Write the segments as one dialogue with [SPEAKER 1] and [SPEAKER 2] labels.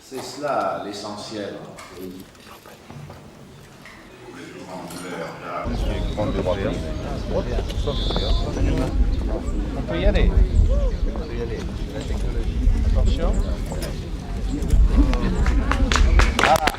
[SPEAKER 1] C'est cela l'essentiel.
[SPEAKER 2] On peut y aller. La technologie. Attention. Voilà.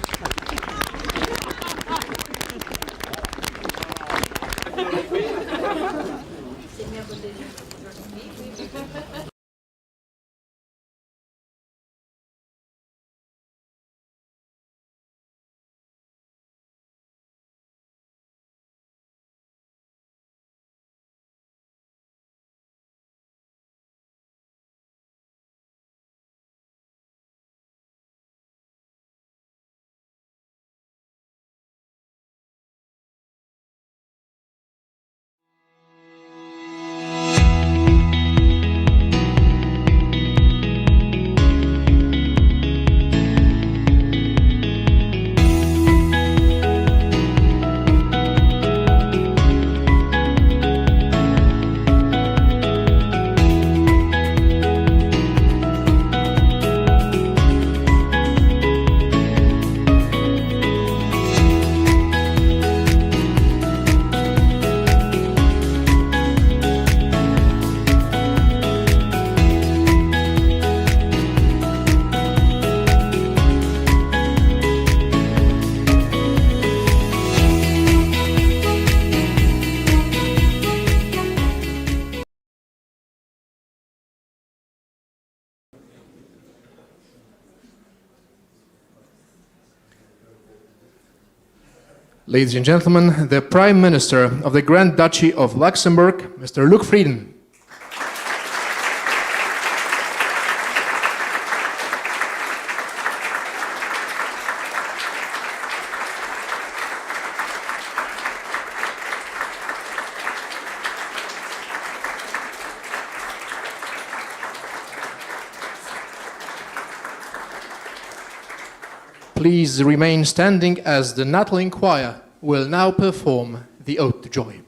[SPEAKER 3] Ladies and gentlemen, the Prime Minister of the Grand Duchy of Luxembourg, Mr. Luc FRIEDEN. Please remain standing as the Natolin Choir will now perform the Ode to Joy.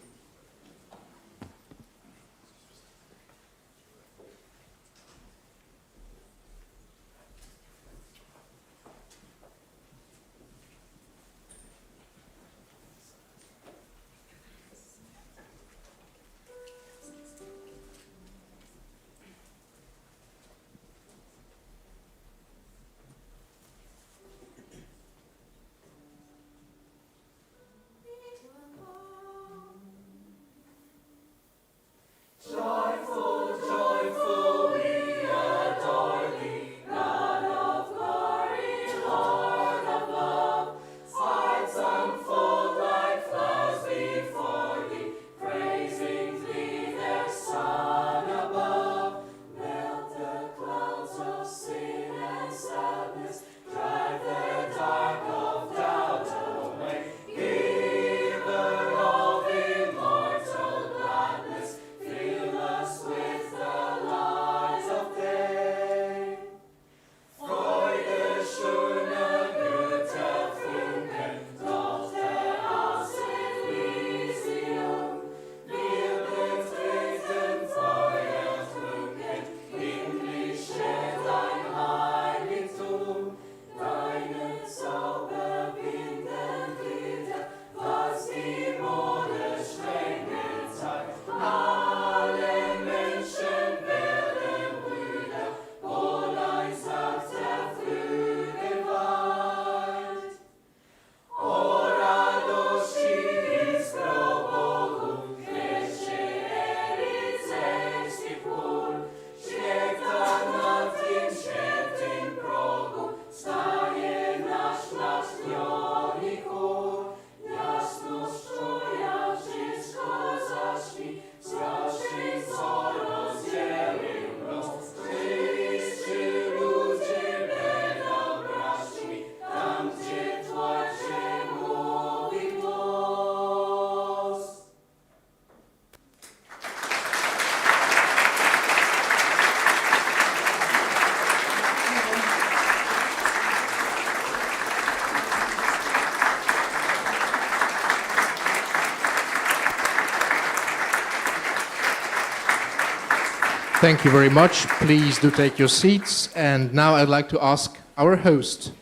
[SPEAKER 3] Thank you very much. Please do take your seats. And now I'd like to ask our host,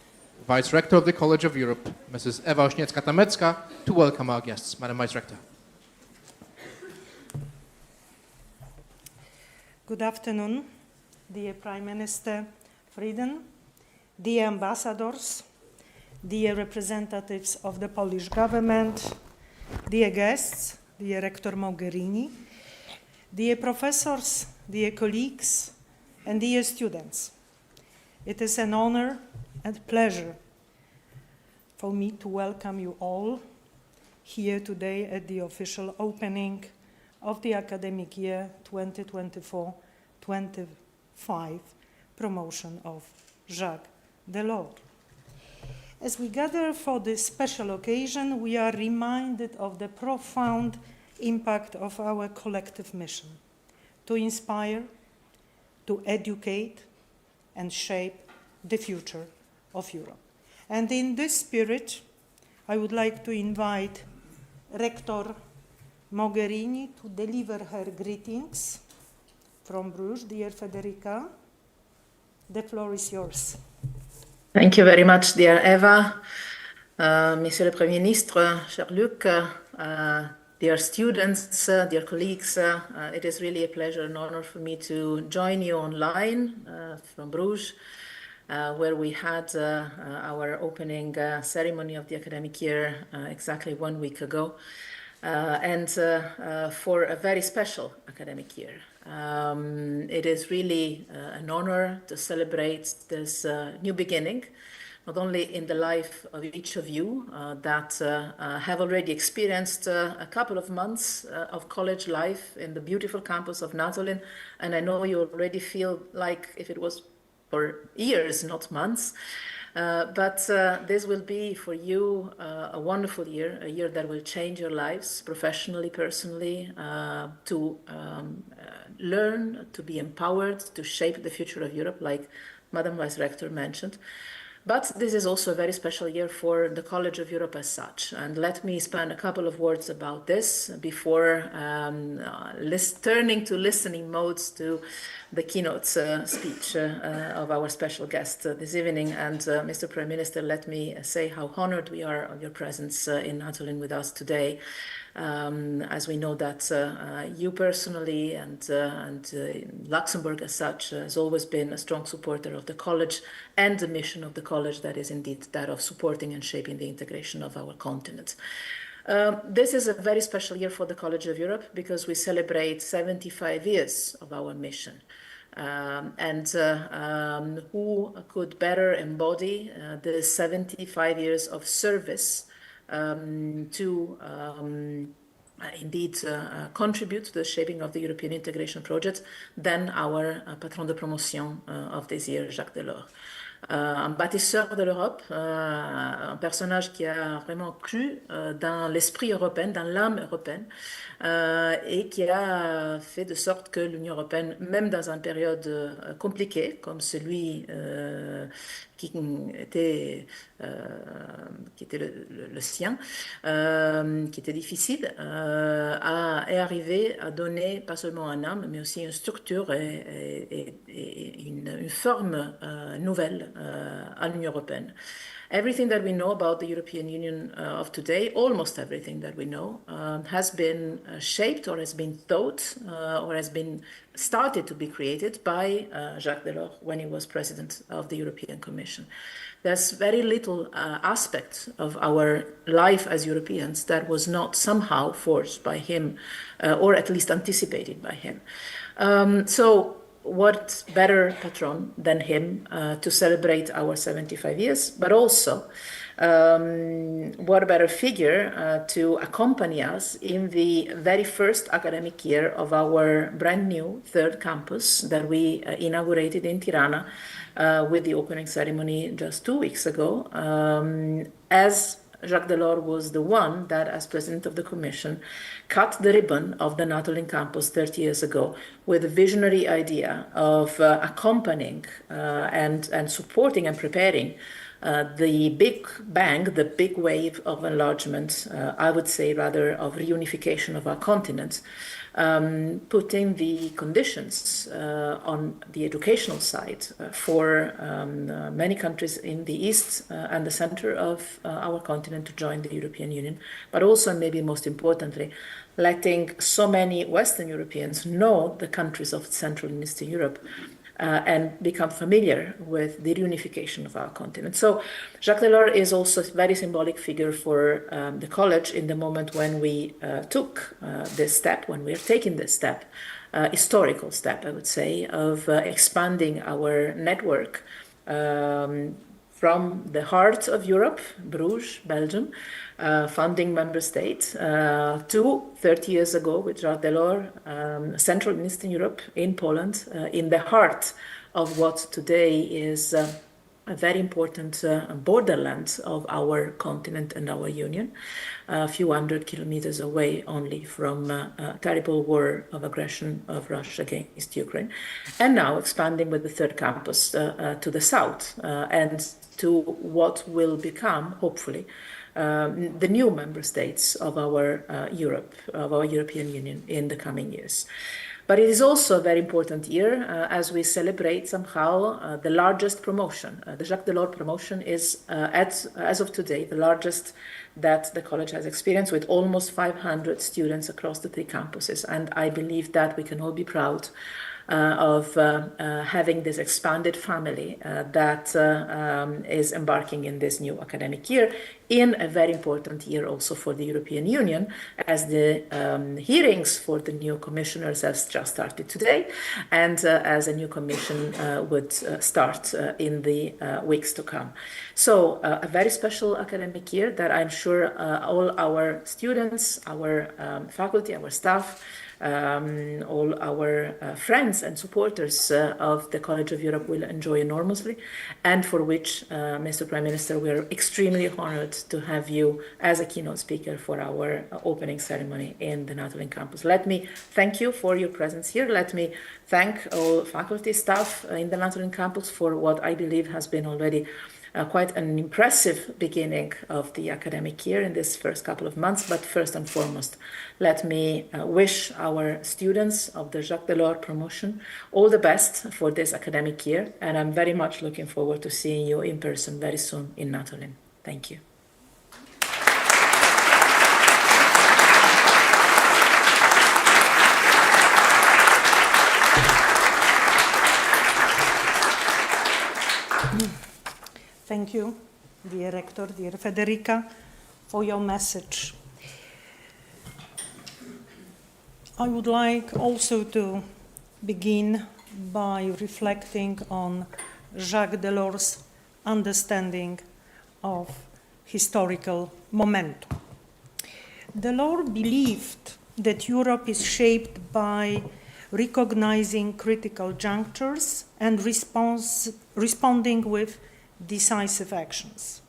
[SPEAKER 3] Vice-Rector of the College of Europe, Mrs. Ewa Ośniecka-Tamecka, to welcome our guests. Madam Vice-Rector.
[SPEAKER 4] Good afternoon, dear Prime Minister Frieden, dear ambassadors, dear representatives of the Polish government, dear guests, dear Rector Mogherini, dear professors, dear colleagues, and dear students. It is an honor and pleasure for me to welcome you all here today at the official opening of the academic year 2024-25 promotion of Jacques Delors. As we gather for this special occasion, we are reminded of the profound impact of our collective mission to inspire, to educate, and shape the future of Europe. And in this spirit, I would like to invite Rector Mogherini to deliver her greetings from Bruges. Dear Federica, the floor is yours.
[SPEAKER 5] Thank you very much, dear Eva, Monsieur le Premier Ministre, cher Luc, dear students, dear colleagues. It is really a pleasure and honor for me to join you online from Bruges, where we had our opening ceremony of the academic year exactly 1 week ago, and for a very special academic year. It is really an honor to celebrate this new beginning, not only in the life of each of you that have already experienced a couple of months of college life in the beautiful campus of Natolin, and I know you already feel like if it was for years, not months. But this will be for you a wonderful year, a year that will change your lives professionally, personally, to learn, to be empowered, to shape the future of Europe, like Madam Vice-Rector mentioned. But this is also a very special year for the College of Europe as such. And let me spend a couple of words about this before turning to listening modes to the keynote speech of our special guest this evening. And Mr. Prime Minister, let me say how honored we are of your presence in Natolin with us today. As we know that you personally and Luxembourg as such has always been a strong supporter of the college and the mission of the college, that is indeed that of supporting and shaping the integration of our continent. This is a very special year for the College of Europe because we celebrate 75 years of our mission. Who could better embody the 75 years of service to indeed contribute to the shaping of the European integration project than our patron de promotion of this year, Jacques Delors. Un bâtisseur de l'Europe, un personnage qui a vraiment cru dans l'esprit européen, dans l'âme européenne, et qui a fait de sorte que l'Union européenne, même dans une période compliquée comme celui qui était le sien, qui était difficile, est arrivé à donner pas seulement un âme, mais aussi une structure et une forme nouvelle à l'Union européenne. Everything that we know about the European Union of today, almost everything that we know, has been shaped or has been thought or has been started to be created by Jacques Delors when he was president of the European Commission. There's very little aspect of our life as Europeans that was not somehow forged by him or at least anticipated by him. So what better patron than him to celebrate our 75 years, but also what better figure to accompany us in the very first academic year of our brand new third campus that we inaugurated in Tirana with the opening ceremony just 2 weeks ago, as Jacques Delors was the one that, as president of the Commission, cut the ribbon of the Natolin campus 30 years ago with a visionary idea of accompanying and supporting and preparing the big bang, the big wave of enlargement, I would say rather of reunification of our continent, putting the conditions on the educational side for many countries in the east and the center of our continent to join the European Union, but also, maybe most importantly, letting so many Western Europeans know the countries of Central and Eastern Europe and become familiar with the reunification of our continent. So Jacques Delors is also a very symbolic figure for the college in the moment when we took this step, when we are taking this step, historical step, I would say, of expanding our network from the heart of Europe, Bruges, Belgium, founding member state, to 30 years ago with Jacques Delors, Central and Eastern Europe in Poland, in the heart of what today is a very important borderland of our continent and our union, a few hundred kilometers away only from a terrible war of aggression of Russia against Ukraine, and now expanding with the third campus to the south and to what will become, hopefully, the new member states of our Europe, of our European Union in the coming years. But it is also a very important year as we celebrate somehow the largest promotion. The Jacques Delors Promotion is, as of today, the largest that the college has experienced, with almost 500 students across the 3 campuses. And I believe that we can all be proud of having this expanded family that is embarking in this new academic year, in a very important year also for the European Union, as the hearings for the new commissioners have just started today, and as a new commission would start in the weeks to come. So a very special academic year that I'm sure all our students, our faculty, our staff, all our friends and supporters of the College of Europe will enjoy enormously, and for which, Mr. Prime Minister, we are extremely honored to have you as a keynote speaker for our opening ceremony in the Natolin campus. Let me thank you for your presence here. Let me thank all faculty, staff in the Natolin campus for what I believe has been already quite an impressive beginning of the academic year in this first couple of months. But first and foremost, let me wish our students of the Jacques Delors Promotion all the best for this academic year. And I'm very much looking forward to seeing you in person very soon in Natolin. Thank you.
[SPEAKER 4] Thank you, dear Rector, dear Federica, for your message. I would like also to begin by reflecting on Jacques Delors' understanding of historical momentum. Delors believed that Europe is shaped by recognizing critical junctures and responding with decisive actions,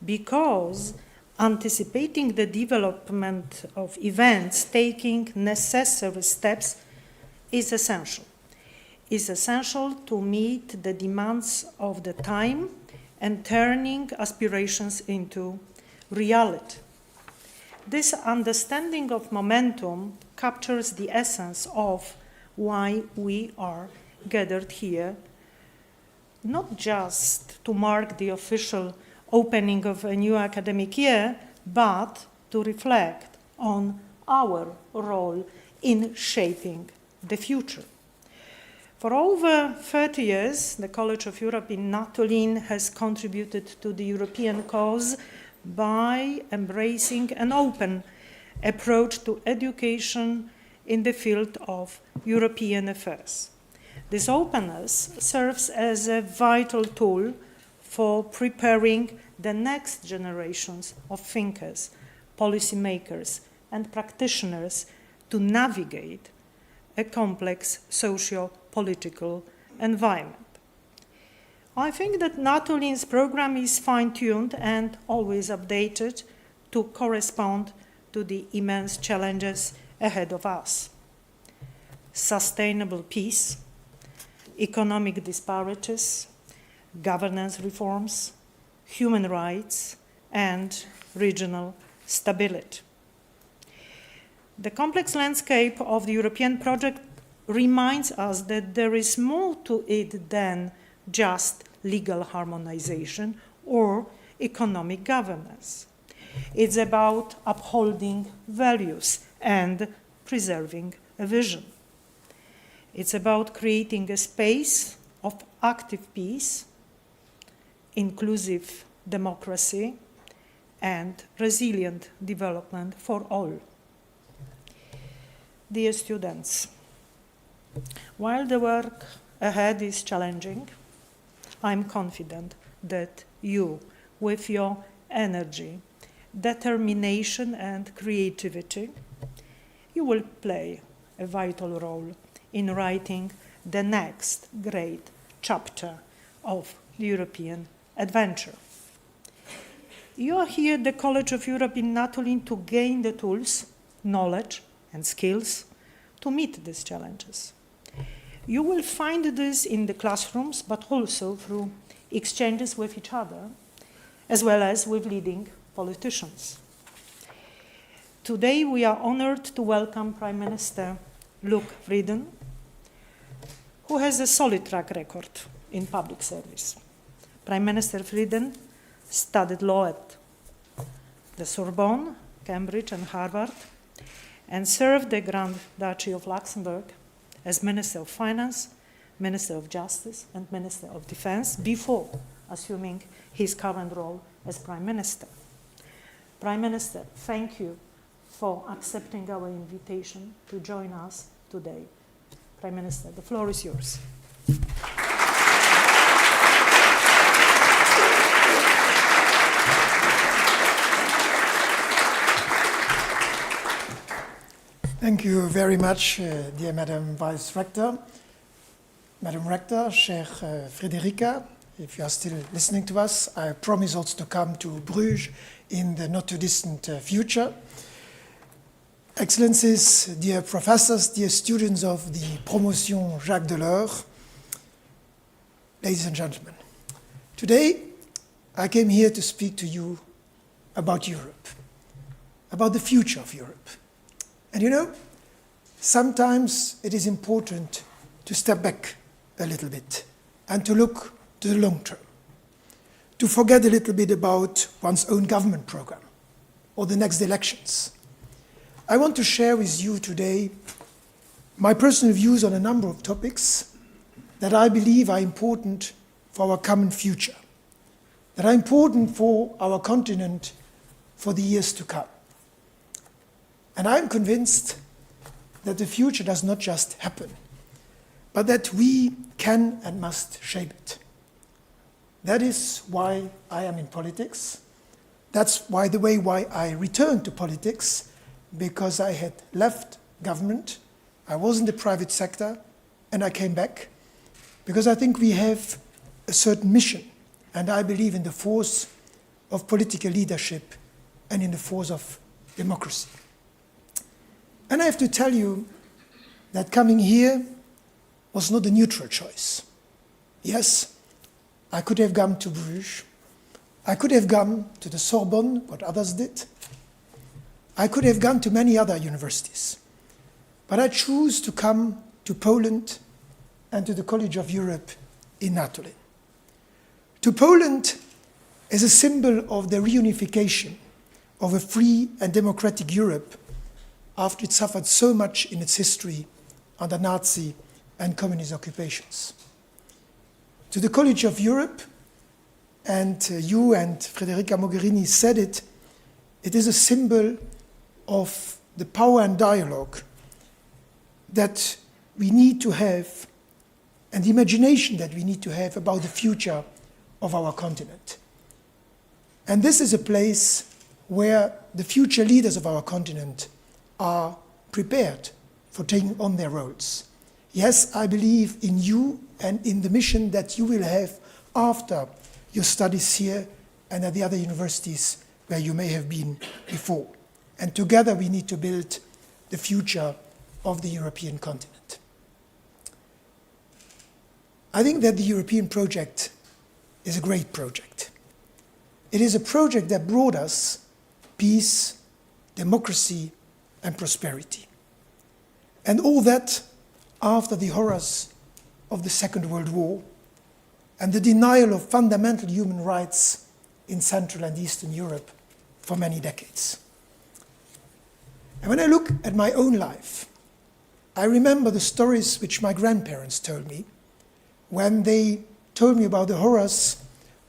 [SPEAKER 4] because anticipating the development of events, taking necessary steps is essential to meet the demands of the time and turning aspirations into reality. This understanding of momentum captures the essence of why we are gathered here, not just to mark the official opening of a new academic year, but to reflect on our role in shaping the future. For over 30 years, the College of Europe in Natolin has contributed to the European cause by embracing an open approach to education in the field of European affairs. This openness serves as a vital tool for preparing the next generations of thinkers, policymakers, and practitioners to navigate a complex socio-political environment. I think that Natolin's program is fine-tuned and always updated to correspond to the immense challenges ahead of us. Sustainable peace, economic disparities, governance reforms, human rights, and regional stability. The complex landscape of the European project reminds us that there is more to it than just legal harmonization or economic governance. It's about upholding values and preserving a vision. It's about creating a space of active peace, inclusive democracy, and resilient development for all. Dear students, while the work ahead is challenging, I'm confident that you, with your energy, determination, and creativity, you will play a vital role in writing the next great chapter of the European adventure. You are here at the College of Europe in Natolin to gain the tools, knowledge, and skills to meet these challenges. You will find this in the classrooms, but also through exchanges with each other, as well as with leading politicians. Today, we are honored to welcome Prime Minister Luc FRIEDEN, who has a solid track record in public service. Prime Minister FRIEDEN studied law at the Sorbonne, Cambridge, and Harvard, and served the Grand Duchy of Luxembourg as Minister of Finance, Minister of Justice, and Minister of Defense before assuming his current role as Prime Minister. Prime Minister, thank you for accepting our invitation to join us today. Prime Minister, the floor is yours.
[SPEAKER 6] Thank you very much, dear Madam Vice-Rector. Madam Rector, chère Frédérica, if you are still listening to us, I promise also to come to Bruges in the not-too-distant future. Excellencies, dear professors, dear students of the Promotion Jacques Delors, ladies and gentlemen, today I came here to speak to you about Europe, about the future of Europe. And you know, sometimes it is important to step back a little bit and to look to the long term, to forget a little bit about one's own government program or the next elections. I want to share with you today my personal views on a number of topics that I believe are important for our common future, that are important for our continent for the years to come. And I'm convinced that the future does not just happen, but that we can and must shape it. That is why I am in politics. That's why I returned to politics, because I had left government, I was in the private sector, and I came back, because I think we have a certain mission, and I believe in the force of political leadership and in the force of democracy. And I have to tell you that coming here was not a neutral choice. Yes, I could have gone to Bruges. I could have gone to the Sorbonne, what others did. I could have gone to many other universities. But I choose to come to Poland and to the College of Europe in Natolin. To Poland as a symbol of the reunification of a free and democratic Europe after it suffered so much in its history under Nazi and communist occupations. To the College of Europe, and you and Federica Mogherini said it, it is a symbol of the power and dialogue that we need to have and the imagination that we need to have about the future of our continent. And this is a place where the future leaders of our continent are prepared for taking on their roles. Yes, I believe in you and in the mission that you will have after your studies here and at the other universities where you may have been before. And together we need to build the future of the European continent. I think that the European project is a great project. It is a project that brought us peace, democracy, and prosperity. And all that after the horrors of the Second World War and the denial of fundamental human rights in Central and Eastern Europe for many decades. And when I look at my own life, I remember the stories which my grandparents told me when they told me about the horrors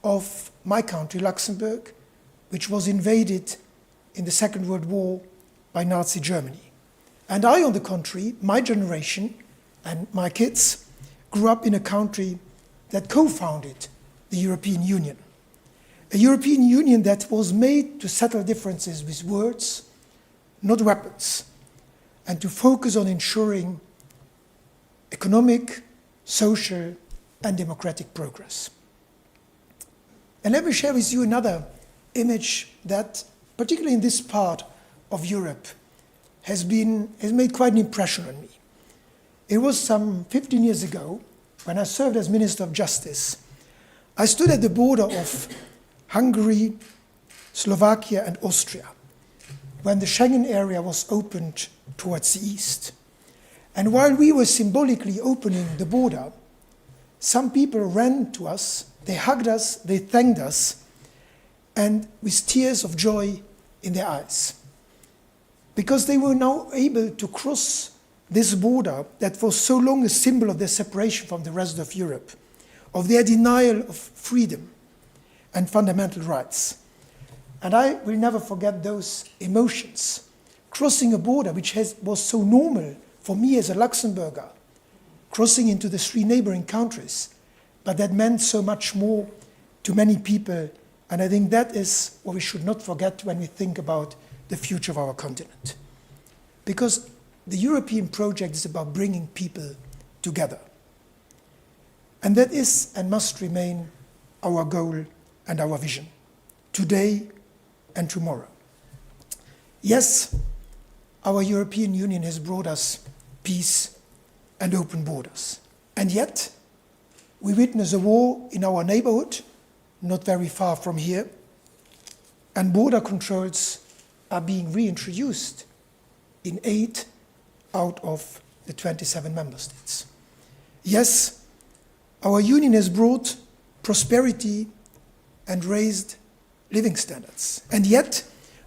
[SPEAKER 6] of my country, Luxembourg, which was invaded in the Second World War by Nazi Germany. And I, on the contrary, my generation and my kids grew up in a country that co-founded the European Union. A European Union that was made to settle differences with words, not weapons, and to focus on ensuring economic, social, and democratic progress. And let me share with you another image that, particularly in this part of Europe, has made quite an impression on me. It was some 15 years ago, when I served as Minister of Justice. I stood at the border of Hungary, Slovakia, and Austria, when the Schengen area was opened towards the east. And while we were symbolically opening the border, some people ran to us, they hugged us, they thanked us, and with tears of joy in their eyes. Because they were now able to cross this border that was so long a symbol of their separation from the rest of Europe, of their denial of freedom and fundamental rights. And I will never forget those emotions. Crossing a border which was so normal for me as a Luxembourger, crossing into the 3 neighboring countries, but that meant so much more to many people. And I think that is what we should not forget when we think about the future of our continent. Because the European project is about bringing people together. And that is and must remain our goal and our vision, today and tomorrow. Yes, our European Union has brought us peace and open borders. And yet, we witness a war in our neighborhood, not very far from here, and border controls are being reintroduced in 8 out of the 27 member states. Yes, our union has brought prosperity and raised living standards. And yet,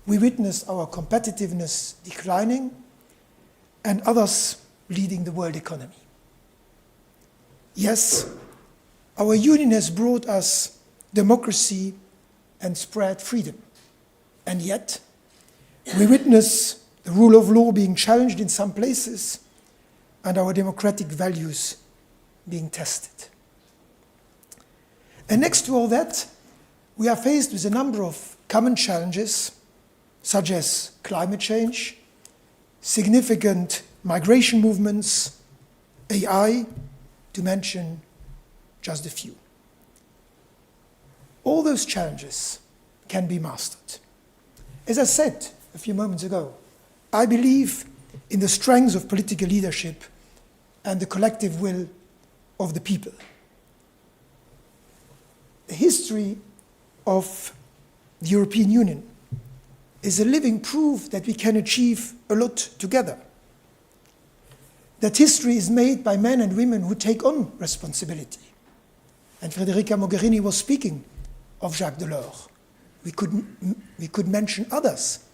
[SPEAKER 6] we witness our competitiveness declining and others leading the world economy. Yes, our union has brought us democracy and spread freedom. And yet, we witness the rule of law being challenged in some places and our democratic values being tested. And next to all that, we are faced with a number of common challenges, such as climate change, significant migration movements, AI, to mention just a few. All those challenges can be mastered. As I said a few moments ago, I believe in the strength of political leadership and the collective will of the people. The history of the European Union is a living proof that we can achieve a lot together. That history is made by men and women who take on responsibility. And Federica Mogherini was speaking of Jacques Delors. We could mention others.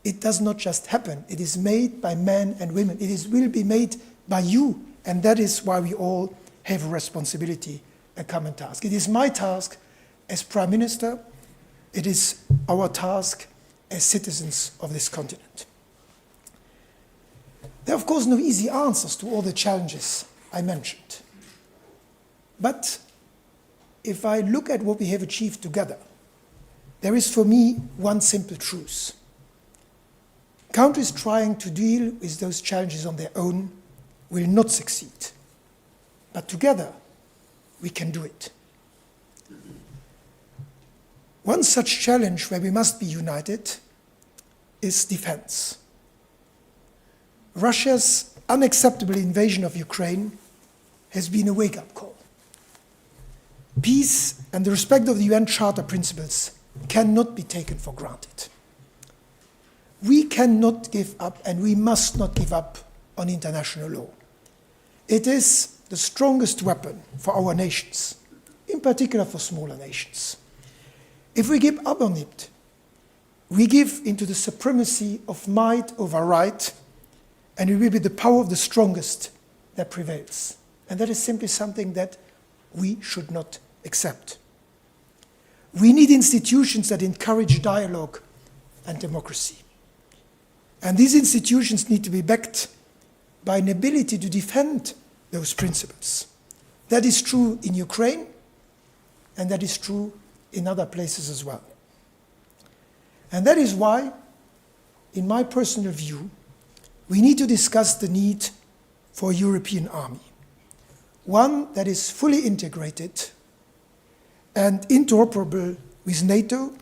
[SPEAKER 6] It does not just happen. It is made by men and women. It will be made by you. And that is why we all have a responsibility, a common task. It is my task as Prime Minister. It is our task as citizens of this continent. There are, of course, no easy answers to all the challenges I mentioned. But if I look at what we have achieved together, there is for me one simple truth. Countries trying to deal with those challenges on their own will not succeed. But together, we can do it. One such challenge where we must be united is defense. Russia's unacceptable invasion of Ukraine has been a wake-up call. Peace and the respect of the UN Charter principles cannot be taken for granted. We cannot give up, and we must not give up on international law. It is the strongest weapon for our nations, in particular for smaller nations. If we give up on it, we give into the supremacy of might over right, and it will be the power of the strongest that prevails. And that is simply something that we should not accept. We need institutions that encourage dialogue and democracy. And these institutions need to be backed by an ability to defend those principles. That is true in Ukraine, and that is true in other places as well. And that is why, in my personal view, we need to discuss the need for a European army. One that is fully integrated and interoperable with NATO,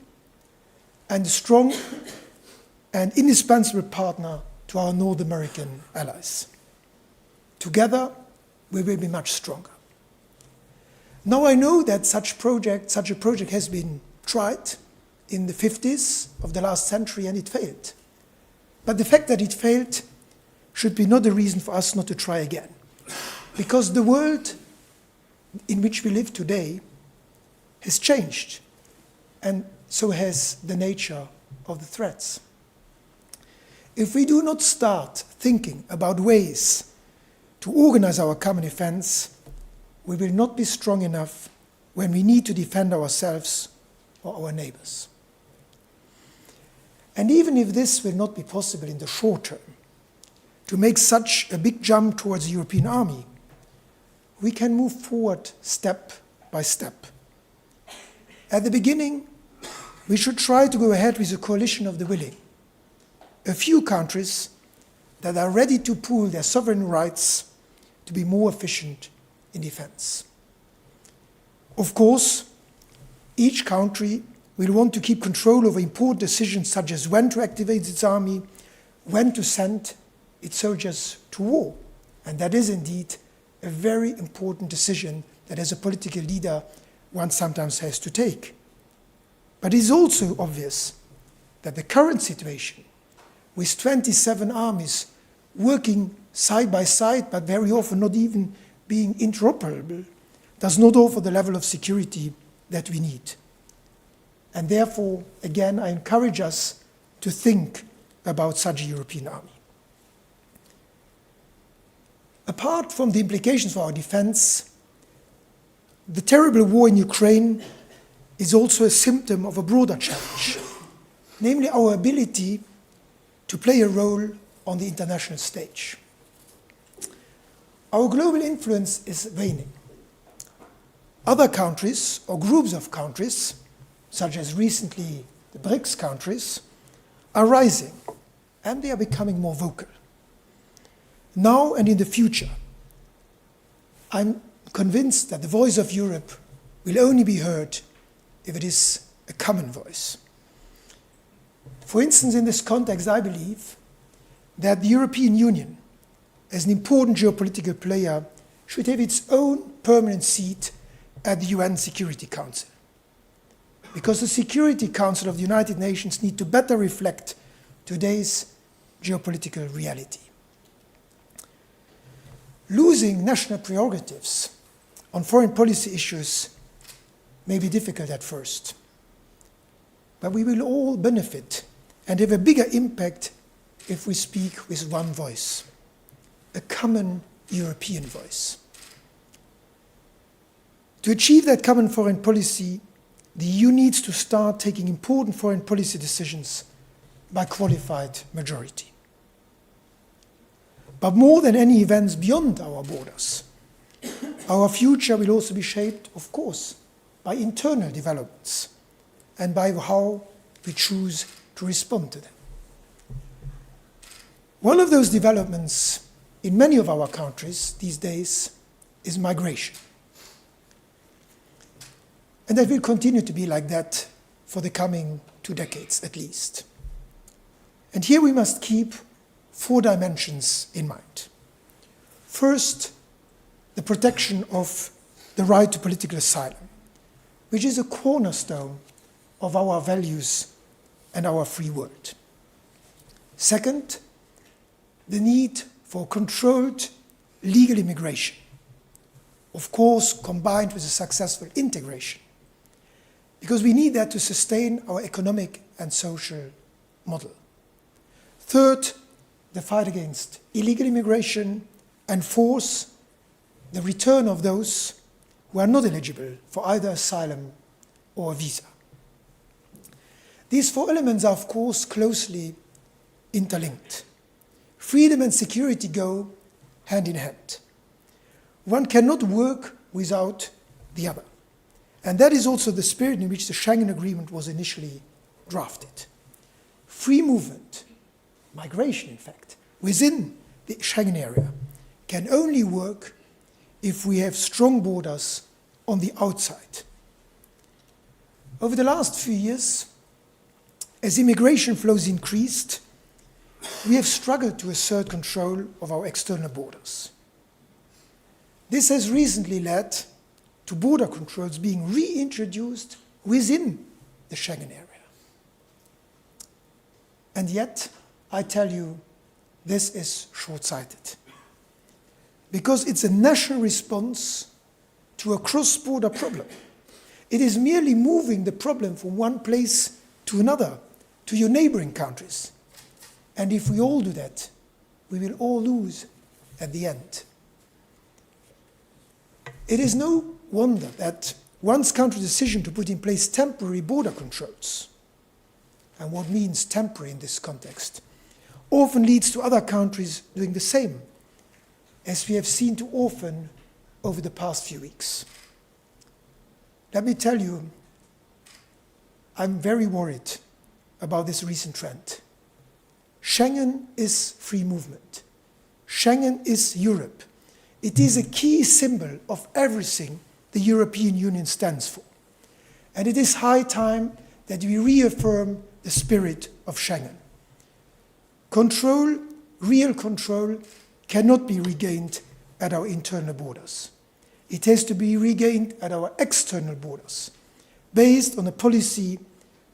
[SPEAKER 6] and a strong and indispensable partner to our North American allies. Together, we will be much stronger. Now I know that such a project has been tried in the 50s of the last century, and it failed. But the fact that it failed should be not a reason for us not to try again. Because the world in which we live today has changed, and so has the nature of the threats. If we do not start thinking about ways to organize our common defense, we will not be strong enough when we need to defend ourselves or our neighbors. And even if this will not be possible in the short term, to make such a big jump towards a European army, we can move forward step by step. At the beginning, we should try to go ahead with a coalition of the willing. A few countries that are ready to pool their sovereign rights to be more efficient in defense. Of course, each country will want to keep control over important decisions such as when to activate its army, when to send its soldiers to war. And that is indeed a very important decision that as a political leader one sometimes has to take. But it is also obvious that the current situation, with 27 armies working side by side, but very often not even being interoperable, does not offer the level of security that we need. And therefore, again, I encourage us to think about such a European army. Apart from the implications for our defense, the terrible war in Ukraine is also a symptom of a broader challenge, namely our ability to play a role on the international stage. Our global influence is waning. Other countries or groups of countries, such as recently the BRICS countries, are rising, and they are becoming more vocal. Now and in the future, I'm convinced that the voice of Europe will only be heard if it is a common voice. For instance, in this context, I believe that the European Union, as an important geopolitical player, should have its own permanent seat at the UN Security Council. Because the Security Council of the United Nations needs to better reflect today's geopolitical reality. Losing national prerogatives on foreign policy issues may be difficult at first, but we will all benefit and have a bigger impact if we speak with one voice, a common European voice. To achieve that common foreign policy, the EU needs to start taking important foreign policy decisions by qualified majority. But more than any events beyond our borders, our future will also be shaped, of course, by internal developments and by how we choose to respond to them. One of those developments in many of our countries these days is migration. And that will continue to be like that for the coming 2 decades at least. And here we must keep 4 dimensions in mind. First, the protection of the right to political asylum, which is a cornerstone of our values and our free world. Second, the need for controlled legal immigration, of course combined with a successful integration, because we need that to sustain our economic and social model. Third, the fight against illegal immigration, and fourth, the return of those who are not eligible for either asylum or a visa. These four elements are, of course, closely interlinked. Freedom and security go hand in hand. One cannot work without the other. And that is also the spirit in which the Schengen Agreement was initially drafted. Free movement, migration in fact, within the Schengen area can only work if we have strong borders on the outside. Over the last few years, as immigration flows increased, we have struggled to assert control of our external borders. This has recently led to border controls being reintroduced within the Schengen area. And yet, I tell you, this is short-sighted. Because it's a national response to a cross-border problem. It is merely moving the problem from one place to another, to your neighboring countries. And if we all do that, we will all lose at the end. It is no wonder that one's country's decision to put in place temporary border controls, and what means temporary in this context, often leads to other countries doing the same, as we have seen too often over the past few weeks. Let me tell you, I'm very worried about this recent trend. Schengen is free movement. Schengen is Europe. It is a key symbol of everything the European Union stands for. And it is high time that we reaffirm the spirit of Schengen. Control, real control, cannot be regained at our internal borders. It has to be regained at our external borders, based on a policy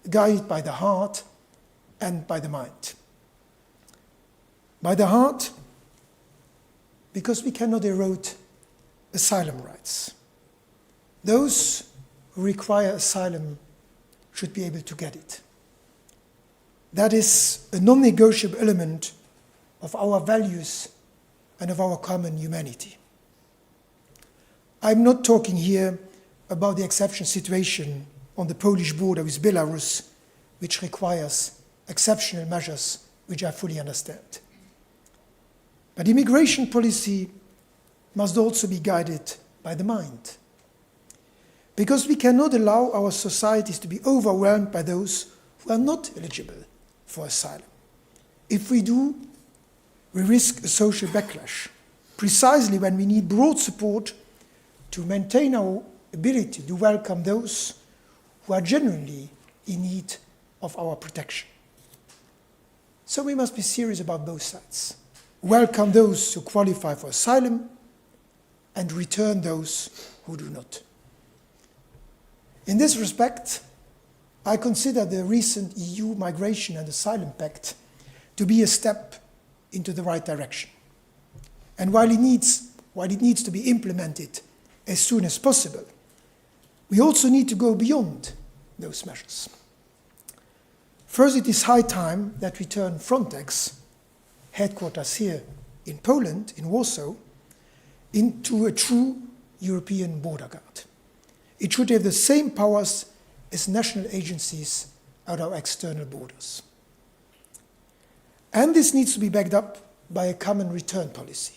[SPEAKER 6] guided by the heart and by the mind. By the heart, because we cannot erode asylum rights. Those who require asylum should be able to get it. That is a non-negotiable element of our values and of our common humanity. I'm not talking here about the exceptional situation on the Polish border with Belarus, which requires exceptional measures, which I fully understand. But immigration policy must also be guided by the mind. Because we cannot allow our societies to be overwhelmed by those who are not eligible for asylum. If we do, we risk a social backlash, precisely when we need broad support to maintain our ability to welcome those who are genuinely in need of our protection. So we must be serious about both sides. Welcome those who qualify for asylum and return those who do not. In this respect, I consider the recent EU Migration and Asylum Pact to be a step into the right direction. And while it needs to be implemented as soon as possible, we also need to go beyond those measures. First, it is high time that we turn Frontex, headquarters here in Poland, in Warsaw, into a true European border guard. It should have the same powers as national agencies at our external borders. And this needs to be backed up by a common return policy,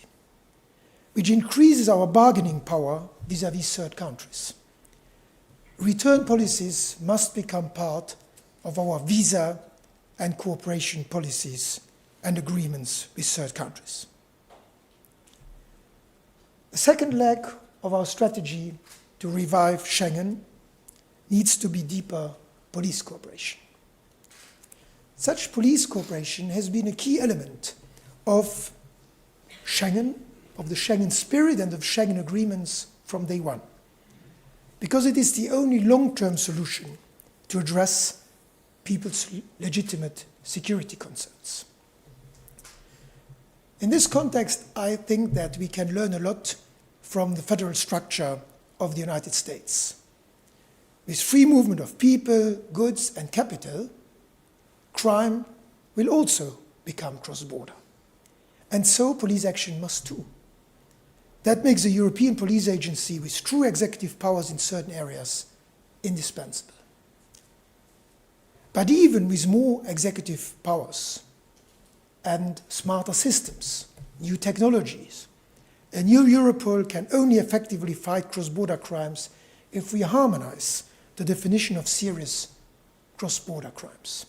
[SPEAKER 6] which increases our bargaining power vis-à-vis third countries. Return policies must become part of our visa and cooperation policies and agreements with third countries. The second leg of our strategy to revive Schengen needs to be deeper police cooperation. Such police cooperation has been a key element of Schengen, of the Schengen spirit and of Schengen agreements from day one, because it is the only long-term solution to address people's legitimate security concerns. In this context, I think that we can learn a lot from the federal structure of the United States. With free movement of people, goods, and capital, crime will also become cross-border. And so police action must too. That makes a European police agency with true executive powers in certain areas indispensable. But even with more executive powers and smarter systems, new technologies, a new Europol can only effectively fight cross-border crimes if we harmonize the definition of serious cross-border crimes.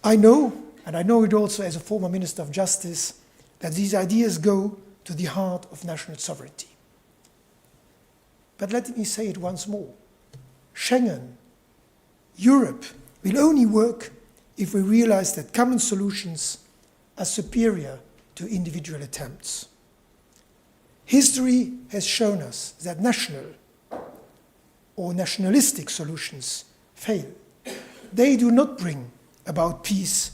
[SPEAKER 6] I know, and I know it also as a former Minister of Justice, that these ideas go to the heart of national sovereignty. But let me say it once more. Schengen, Europe, will only work if we realize that common solutions are superior to individual attempts. History has shown us that national or nationalistic solutions fail. They do not bring about peace,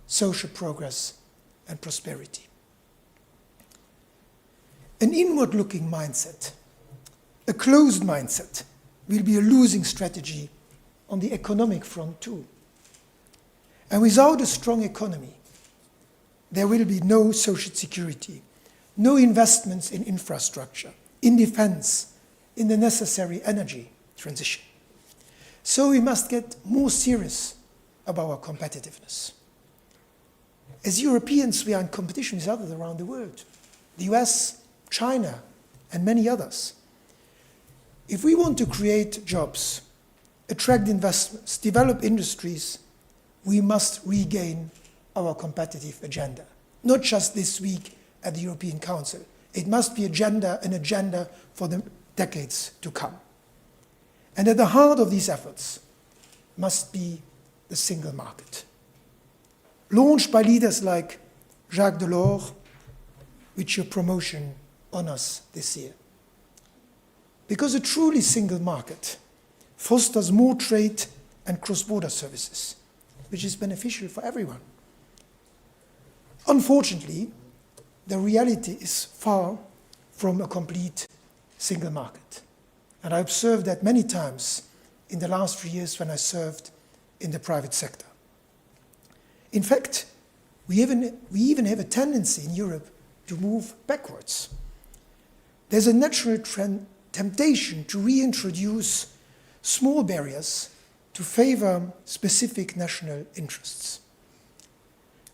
[SPEAKER 6] social progress, and prosperity. An inward-looking mindset, a closed mindset, will be a losing strategy on the economic front too. And without a strong economy, there will be no social security, no investments in infrastructure, in defense, in the necessary energy transition. So we must get more serious about our competitiveness. As Europeans, we are in competition with others around the world, the US, China, and many others. If we want to create jobs, attract investments, develop industries, we must regain our competitive agenda. Not just this week at the European Council. It must be an agenda for the decades to come. And at the heart of these efforts must be the single market. Launched by leaders like Jacques Delors, which your promotion honors this year. Because a truly single market fosters more trade and cross-border services, which is beneficial for everyone. Unfortunately, the reality is far from a complete single market. And I observed that many times in the last few years when I served in the private sector. In fact, we even have a tendency in Europe to move backwards. There's a natural temptation to reintroduce small barriers to favor specific national interests.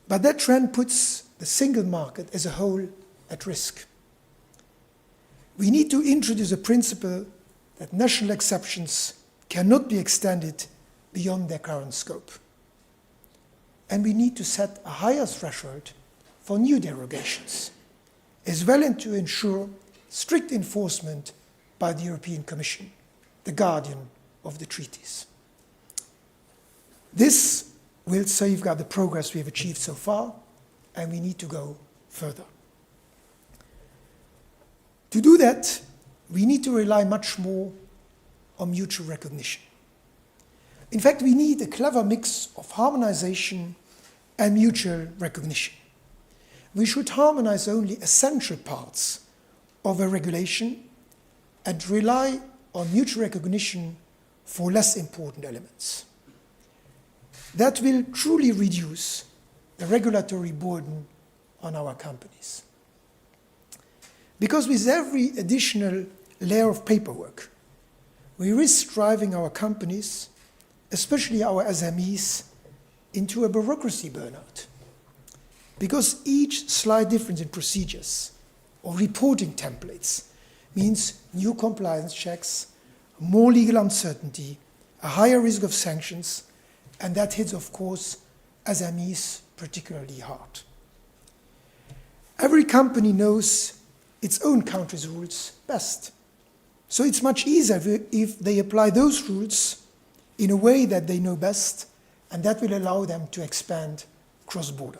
[SPEAKER 6] But that trend puts the single market as a whole at risk. We need to introduce a principle that national exceptions cannot be extended beyond their current scope. And we need to set a higher threshold for new derogations, as well as to ensure strict enforcement by the European Commission, the guardian of the treaties. This will safeguard the progress we have achieved so far, and we need to go further. To do that, we need to rely much more on mutual recognition. In fact, we need a clever mix of harmonization and mutual recognition. We should harmonize only essential parts of a regulation and rely on mutual recognition for less important elements. That will truly reduce the regulatory burden on our companies. Because with every additional layer of paperwork, we risk driving our companies, especially our SMEs, into a bureaucracy burnout. Because each slight difference in procedures or reporting templates means new compliance checks, more legal uncertainty, a higher risk of sanctions, and that hits, of course, SMEs particularly hard. Every company knows its own country's rules best. So it's much easier if they apply those rules in a way that they know best, and that will allow them to expand cross-border.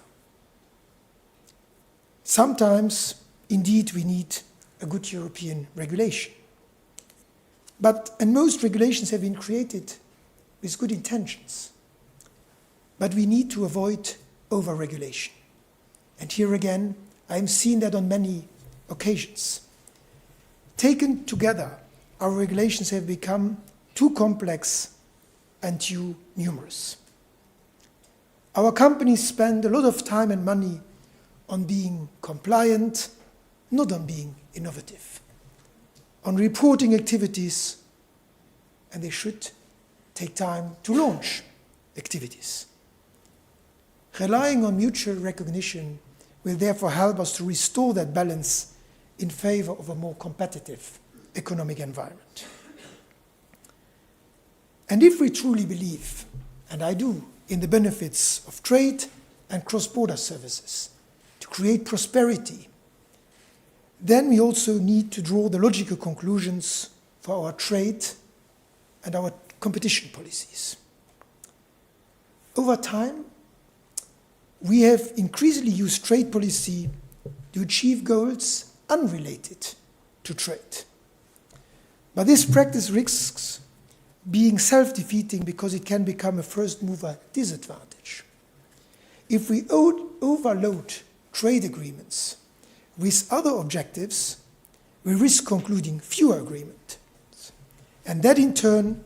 [SPEAKER 6] Sometimes, indeed, we need a good European regulation. And most regulations have been created with good intentions. But we need to avoid over-regulation. And here again, I am seeing that on many occasions. Taken together, our regulations have become too complex and too numerous. Our companies spend a lot of time and money on being compliant, not on being innovative, on reporting activities, and they should take time to launch activities. Relying on mutual recognition will therefore help us to restore that balance in favor of a more competitive economic environment. And if we truly believe, and I do, in the benefits of trade and cross-border services to create prosperity, then we also need to draw the logical conclusions for our trade and our competition policies. Over time, we have increasingly used trade policy to achieve goals unrelated to trade. But this practice risks being self-defeating because it can become a first-mover disadvantage. If we overload trade agreements with other objectives, we risk concluding fewer agreements. And that in turn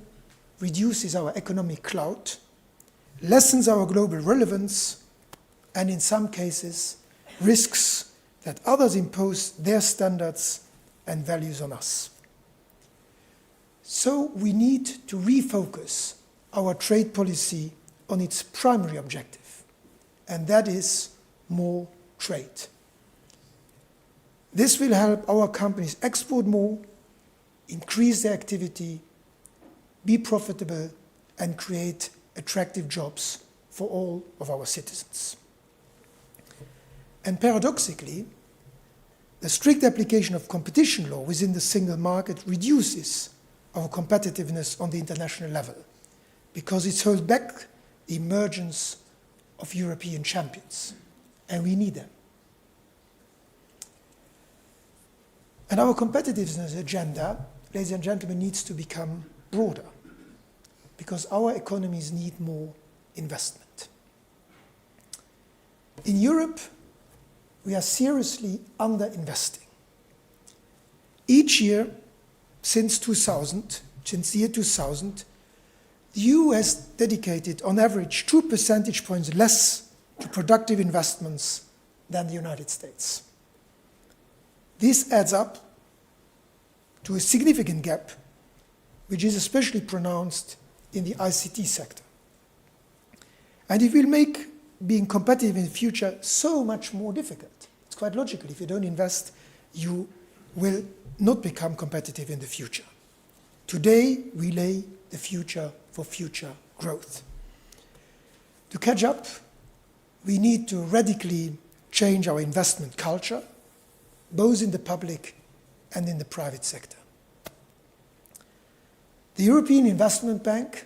[SPEAKER 6] reduces our economic clout, lessens our global relevance, and in some cases risks that others impose their standards and values on us. So we need to refocus our trade policy on its primary objective, and that is more trade. This will help our companies export more, increase their activity, be profitable, and create attractive jobs for all of our citizens. And paradoxically, the strict application of competition law within the single market reduces our competitiveness on the international level because it holds back the emergence of European champions, and we need them. And our competitiveness agenda, ladies and gentlemen, needs to become broader because our economies need more investment. In Europe, we are seriously underinvesting. Each year, since the year 2000, the EU has dedicated on average 2 percentage points less to productive investments than the United States. This adds up to a significant gap, which is especially pronounced in the ICT sector. And it will make being competitive in the future so much more difficult. It's quite logical. If you don't invest, you will not become competitive in the future. Today, we lay the future for future growth. To catch up, we need to radically change our investment culture, both in the public and in the private sector. The European Investment Bank,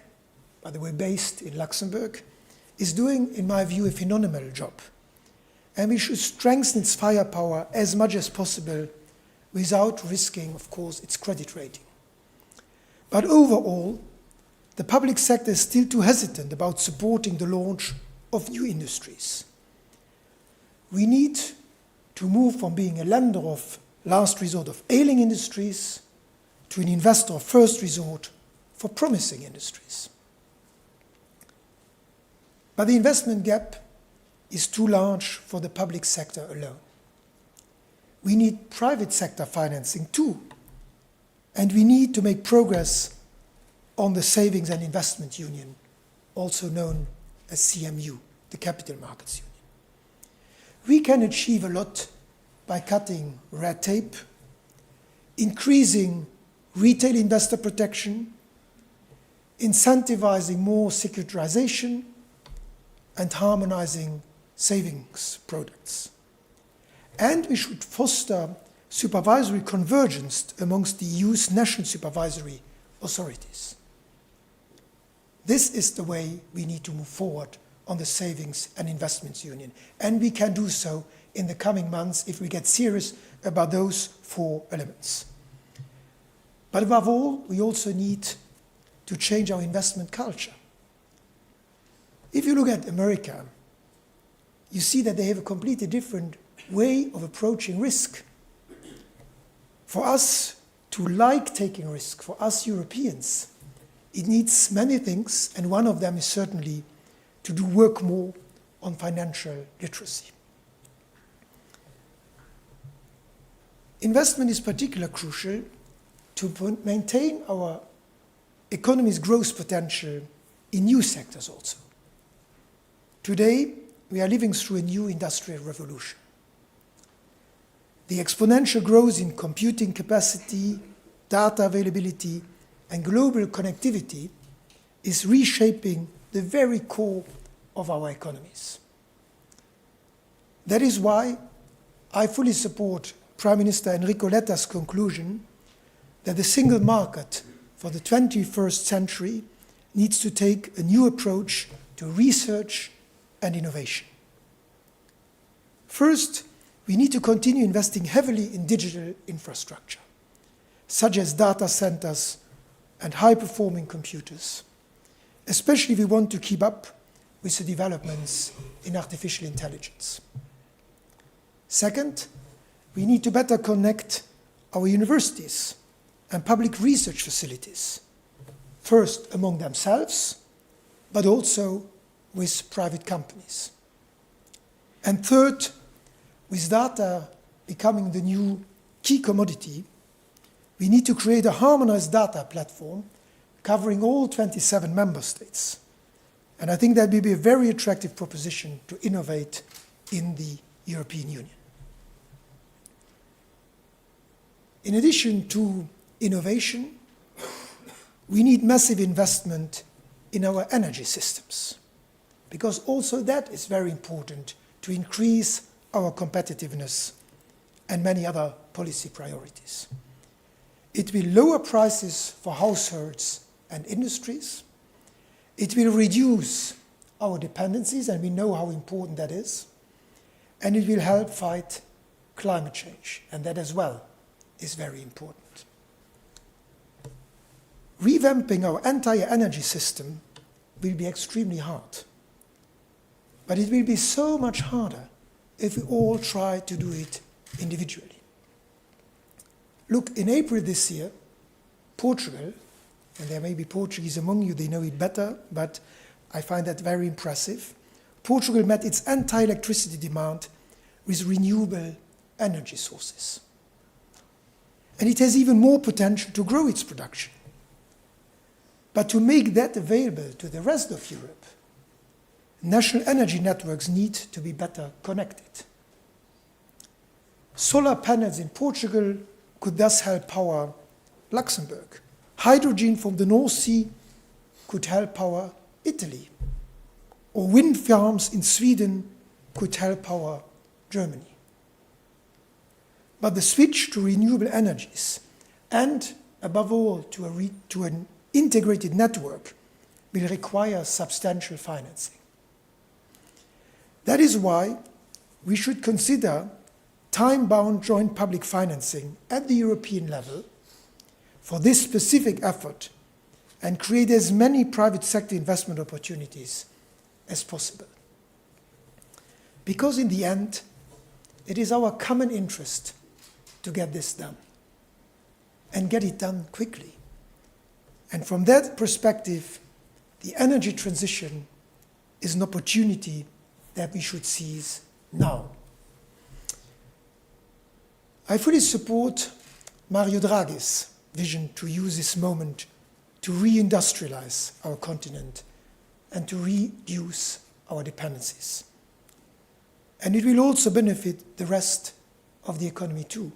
[SPEAKER 6] by the way, based in Luxembourg, is doing, in my view, a phenomenal job. And we should strengthen its firepower as much as possible without risking, of course, its credit rating. But overall, the public sector is still too hesitant about supporting the launch of new industries. We need to move from being a lender of last resort of ailing industries to an investor of first resort for promising industries. But the investment gap is too large for the public sector alone. We need private sector financing too, and we need to make progress on the Savings and Investment Union, also known as CMU, the Capital Markets Union. We can achieve a lot by cutting red tape, increasing retail investor protection, incentivizing more securitization, and harmonizing savings products. And we should foster supervisory convergence amongst the EU's national supervisory authorities. This is the way we need to move forward on the Savings and Investments Union. And we can do so in the coming months if we get serious about those 4 elements. But above all, we also need to change our investment culture. If you look at America, you see that they have a completely different way of approaching risk. For us to like taking risk, for us Europeans, it needs many things, and one of them is certainly to do work more on financial literacy. Investment is particularly crucial to maintain our economy's growth potential in new sectors also. Today, we are living through a new industrial revolution. The exponential growth in computing capacity, data availability, and global connectivity is reshaping the very core of our economies. That is why I fully support Prime Minister Enrico Letta's conclusion that the single market for the 21st century needs to take a new approach to research and innovation. First, we need to continue investing heavily in digital infrastructure, such as data centers and high-performing computers, especially if we want to keep up with the developments in artificial intelligence. Second, we need to better connect our universities and public research facilities, first among themselves, but also with private companies. And third, with data becoming the new key commodity, we need to create a harmonized data platform covering all 27 member states. And I think that will be a very attractive proposition to innovate in the European Union. In addition to innovation, we need massive investment in our energy systems, because also that is very important to increase our competitiveness and many other policy priorities. It will lower prices for households and industries. It will reduce our dependencies, and we know how important that is. And it will help fight climate change, and that as well is very important. Revamping our entire energy system will be extremely hard. But it will be so much harder if we all try to do it individually. Look, in April this year, Portugal, and there may be Portuguese among you, they know it better, but I find that very impressive. Portugal met its entire electricity demand with renewable energy sources. And it has even more potential to grow its production. But to make that available to the rest of Europe, national energy networks need to be better connected. Solar panels in Portugal could thus help power Luxembourg. Hydrogen from the North Sea could help power Italy. Or wind farms in Sweden could help power Germany. But the switch to renewable energies and, above all, to an integrated network will require substantial financing. That is why we should consider time-bound joint public financing at the European level for this specific effort and create as many private sector investment opportunities as possible. Because in the end, it is our common interest to get this done and get it done quickly. And from that perspective, the energy transition is an opportunity that we should seize now. I fully support Mario Draghi's vision to use this moment to reindustrialize our continent and to reduce our dependencies. And it will also benefit the rest of the economy too.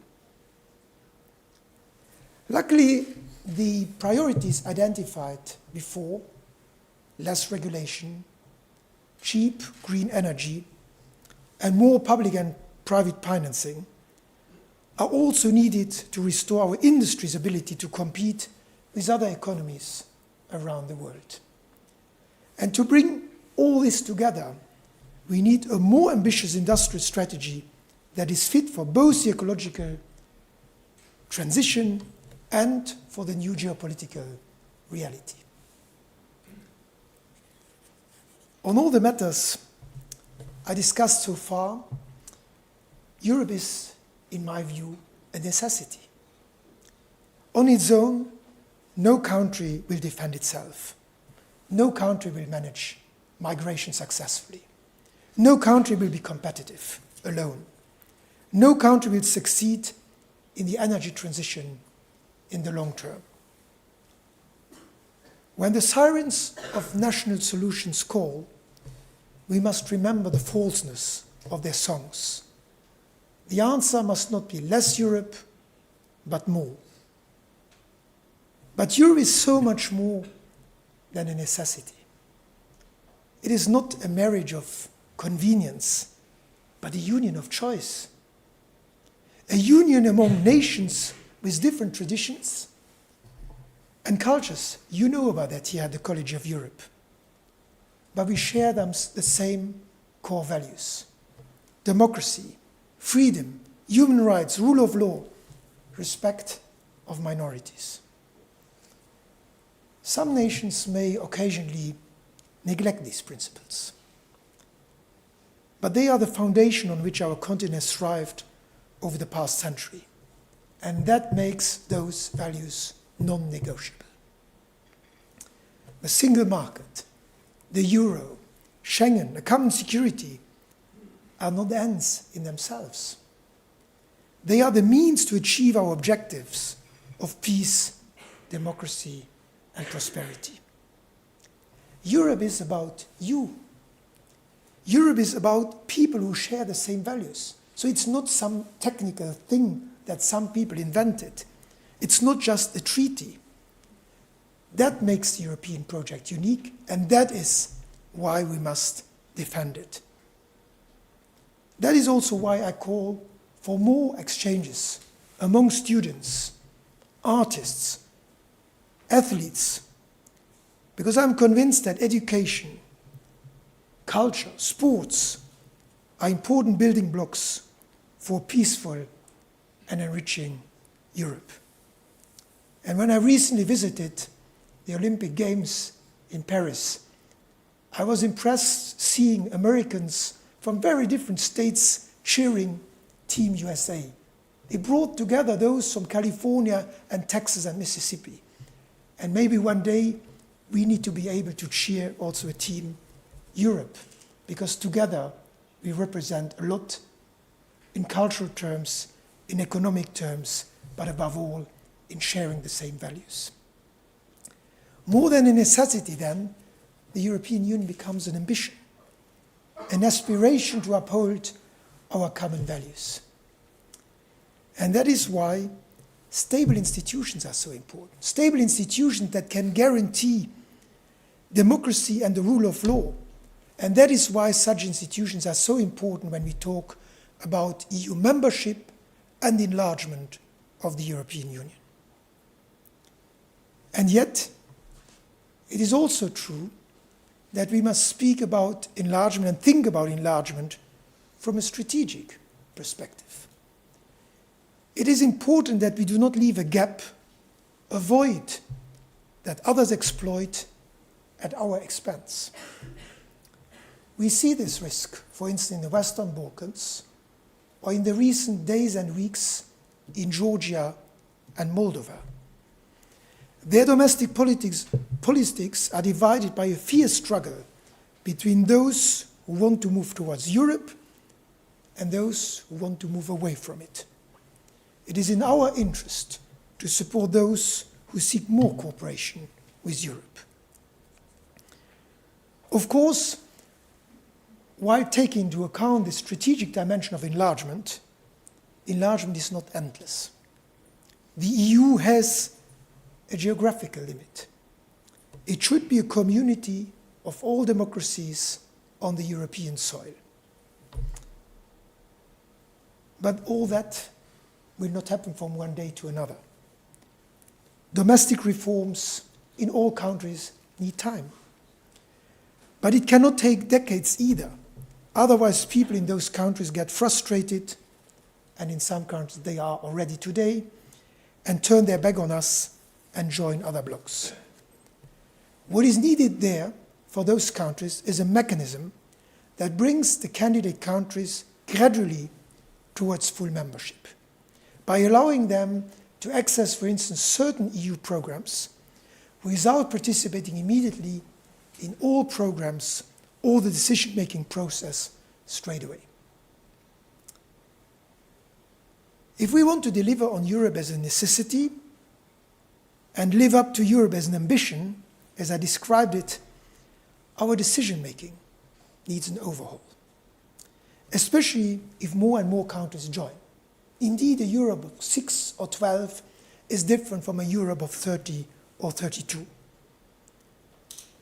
[SPEAKER 6] Luckily, the priorities identified before, less regulation, cheap green energy, and more public and private financing, are also needed to restore our industry's ability to compete with other economies around the world. And to bring all this together, we need a more ambitious industrial strategy that is fit for both the ecological transition and for the new geopolitical reality. On all the matters I discussed so far, Europe is, in my view, a necessity. On its own, no country will defend itself. No country will manage migration successfully. No country will be competitive alone. No country will succeed in the energy transition in the long term. When the sirens of national solutions call, we must remember the falseness of their songs. The answer must not be less Europe, but more. But Europe is so much more than a necessity. It is not a marriage of convenience, but a union of choice. A union among nations with different traditions and cultures. You know about that here at the College of Europe. But we share the same core values: democracy, freedom, human rights, rule of law, respect of minorities. Some nations may occasionally neglect these principles, but they are the foundation on which our continent has thrived over the past century, and that makes those values non-negotiable. The single market, the euro, Schengen, a common security are not ends in themselves. They are the means to achieve our objectives of peace, democracy, and prosperity. Europe is about you. Europe is about people who share the same values. So it's not some technical thing that some people invented. It's not just a treaty. That makes the European project unique, and that is why we must defend it. That is also why I call for more exchanges among students, artists, athletes, because I'm convinced that education, culture, sports are important building blocks for peaceful and enriching Europe. And when I recently visited the Olympic Games in Paris, I was impressed seeing Americans from very different states cheering Team USA. They brought together those from California and Texas and Mississippi. And maybe one day we need to be able to cheer also a Team Europe, because together we represent a lot in cultural terms, in economic terms, but above all in sharing the same values. More than a necessity then, the European Union becomes an ambition, an aspiration to uphold our common values. And that is why stable institutions are so important. Stable institutions that can guarantee democracy and the rule of law. And that is why such institutions are so important when we talk about EU membership and enlargement of the European Union. And yet, it is also true that we must speak about enlargement and think about enlargement from a strategic perspective. It is important that we do not leave a gap, a void that others exploit at our expense. We see this risk, for instance, in the Western Balkans, or in the recent days and weeks in Georgia and Moldova. Their domestic politics are divided by a fierce struggle between those who want to move towards Europe and those who want to move away from it. It is in our interest to support those who seek more cooperation with Europe. Of course, while taking into account the strategic dimension of enlargement, enlargement is not endless. The EU has a geographical limit. It should be a community of all democracies on the European soil. But all that will not happen from one day to another. Domestic reforms in all countries need time. But it cannot take decades either. Otherwise, people in those countries get frustrated, and in some countries they are already today, and turn their back on us and join other blocs. What is needed there for those countries is a mechanism that brings the candidate countries gradually towards full membership, by allowing them to access, for instance, certain EU programs without participating immediately in all programs or the decision-making process straight away. If we want to deliver on Europe as a necessity and live up to Europe as an ambition, as I described it, our decision-making needs an overhaul, especially if more and more countries join. Indeed, a Europe of 6 or 12 is different from a Europe of 30 or 32.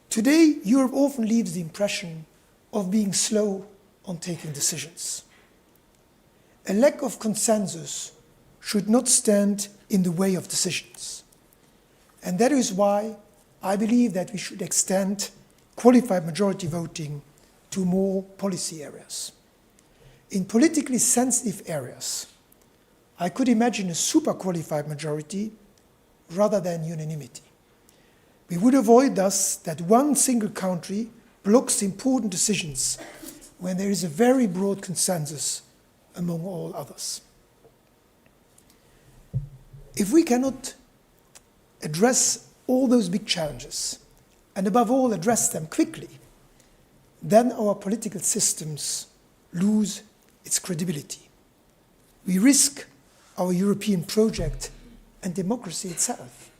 [SPEAKER 6] Today, Europe often leaves the impression of being slow on taking decisions. A lack of consensus should not stand in the way of decisions. And that is why I believe that we should extend qualified majority voting to more policy areas. In politically sensitive areas, I could imagine a super qualified majority rather than unanimity. We would avoid thus that one single country blocks important decisions when there is a very broad consensus among all others. If we cannot address all those big challenges, and above all address them quickly, then our political systems lose its credibility. We risk our European project and democracy itself.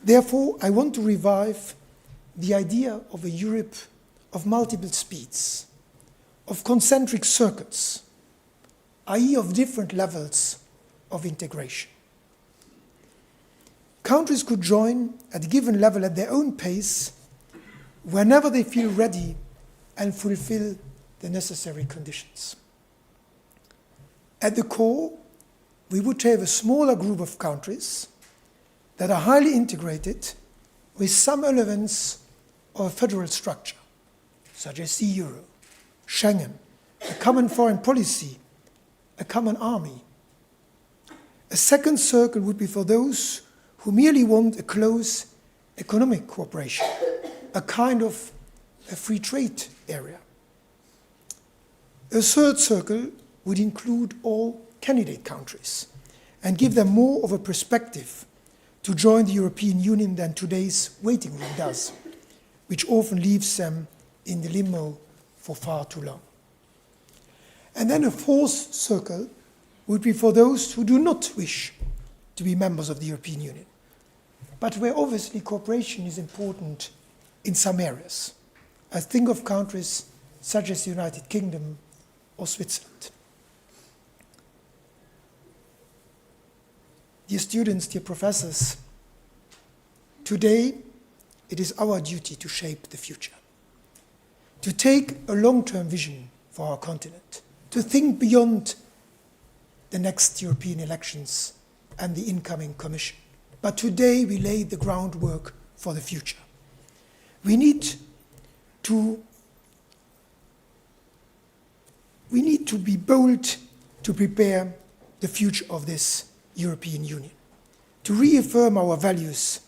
[SPEAKER 6] Therefore, I want to revive the idea of a Europe of multiple speeds, of concentric circuits, i.e. of different levels of integration. Countries could join at a given level at their own pace whenever they feel ready and fulfill the necessary conditions. At the core, we would have a smaller group of countries that are highly integrated with some elements of a federal structure, such as the euro, Schengen, a common foreign policy, a common army. A second circle would be for those who merely want a close economic cooperation, a kind of a free trade area. A third circle would include all candidate countries and give them more of a perspective to join the European Union than today's waiting room does, which often leaves them in the limbo for far too long. And then a fourth circle would be for those who do not wish to be members of the European Union, but where obviously cooperation is important in some areas. I think of countries such as the United Kingdom or Switzerland. Dear students, dear professors, today it is our duty to shape the future, to take a long-term vision for our continent, to think beyond the next European elections and the incoming Commission. But today we lay the groundwork for the future. We need to be bold to prepare the future of this European Union, to reaffirm our values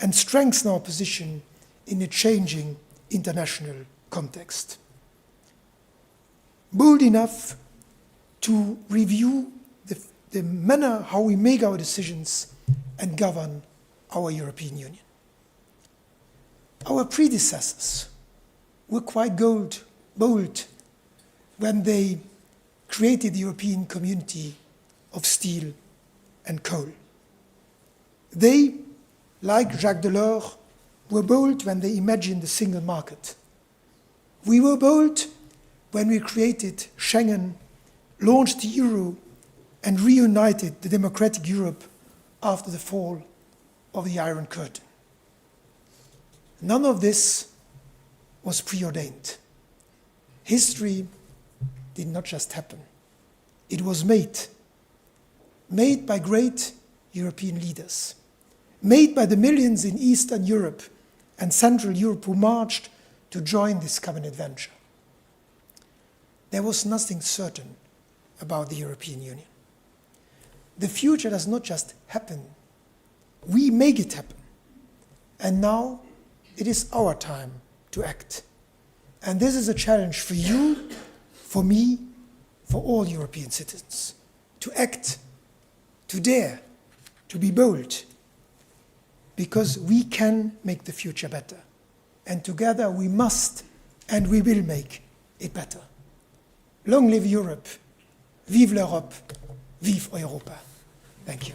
[SPEAKER 6] and strengthen our position in a changing international context. Bold enough to review the manner how we make our decisions and govern our European Union. Our predecessors were quite bold when they created the European Community of Steel and Coal. They, like Jacques Delors, were bold when they imagined the single market. We were bold when we created Schengen, launched the euro, and reunited the democratic Europe after the fall of the Iron Curtain. None of this was preordained. History did not just happen. It was made by great European leaders, made by the millions in Eastern Europe and Central Europe who marched to join this common adventure. There was nothing certain about the European Union. The future does not just happen. We make it happen. And now it is our time to act. And this is a challenge for you, for me, for all European citizens. To act, to dare, to be bold, because we can make the future better. And together we must and we will make it better. Long live Europe, vive l'Europe, vive Europa. Thank you.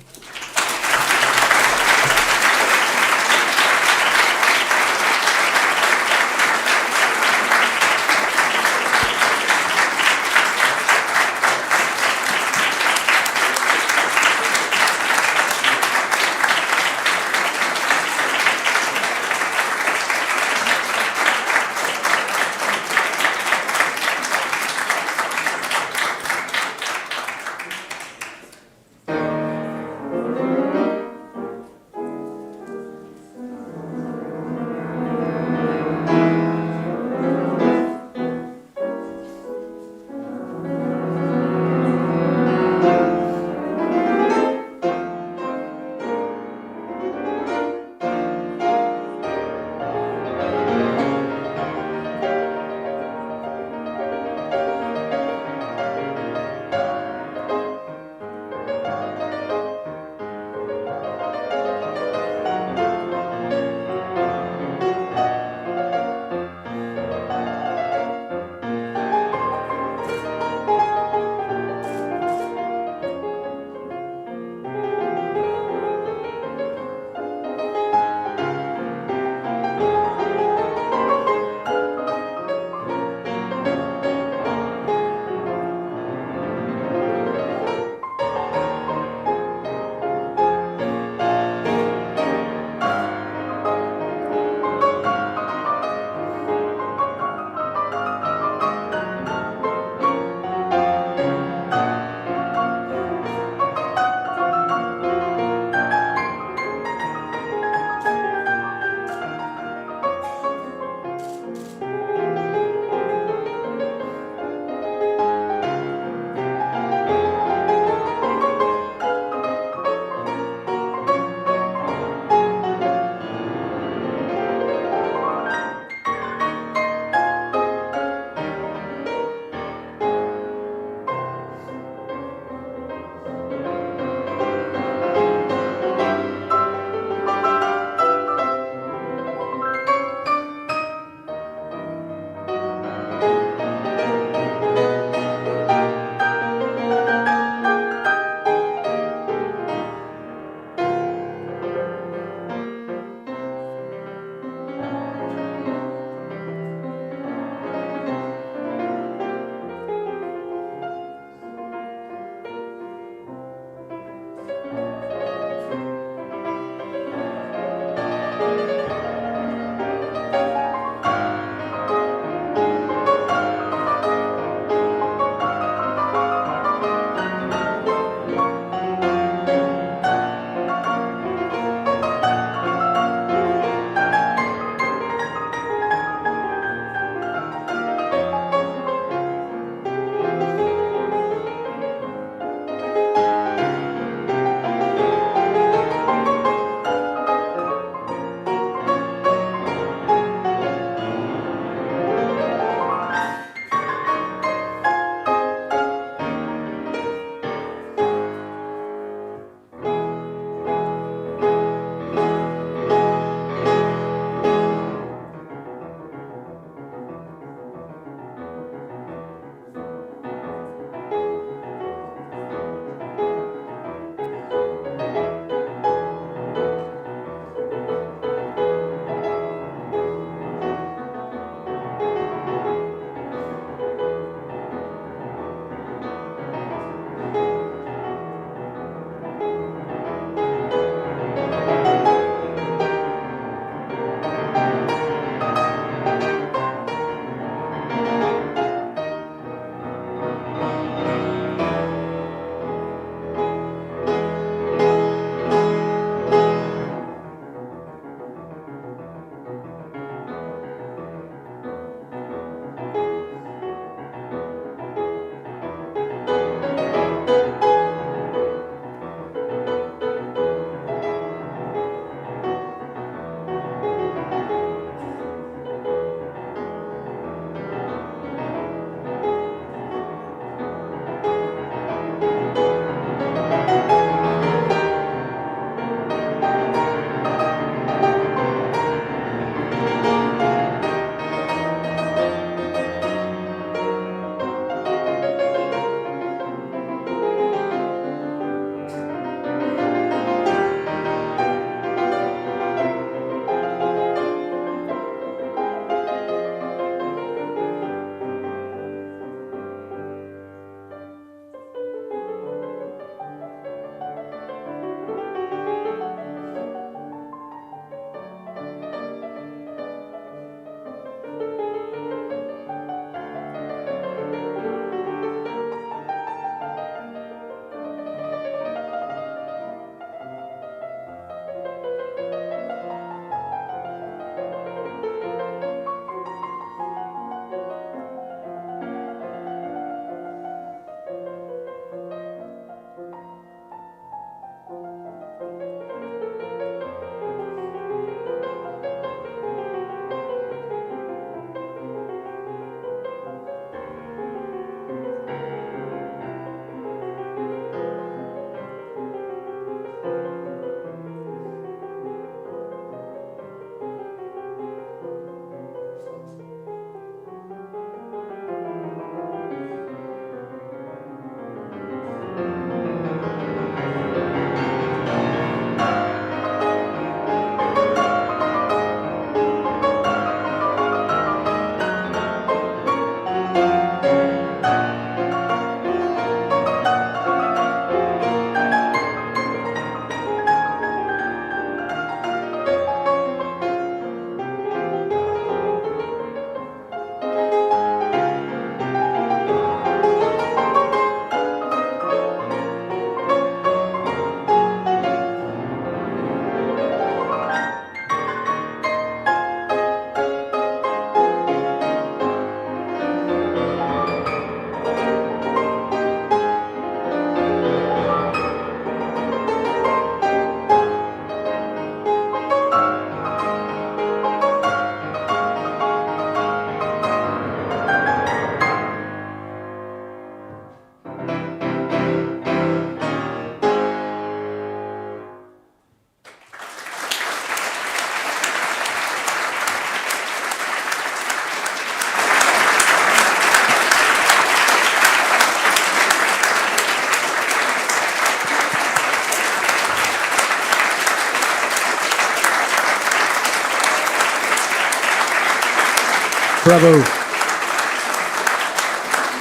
[SPEAKER 3] Bravo.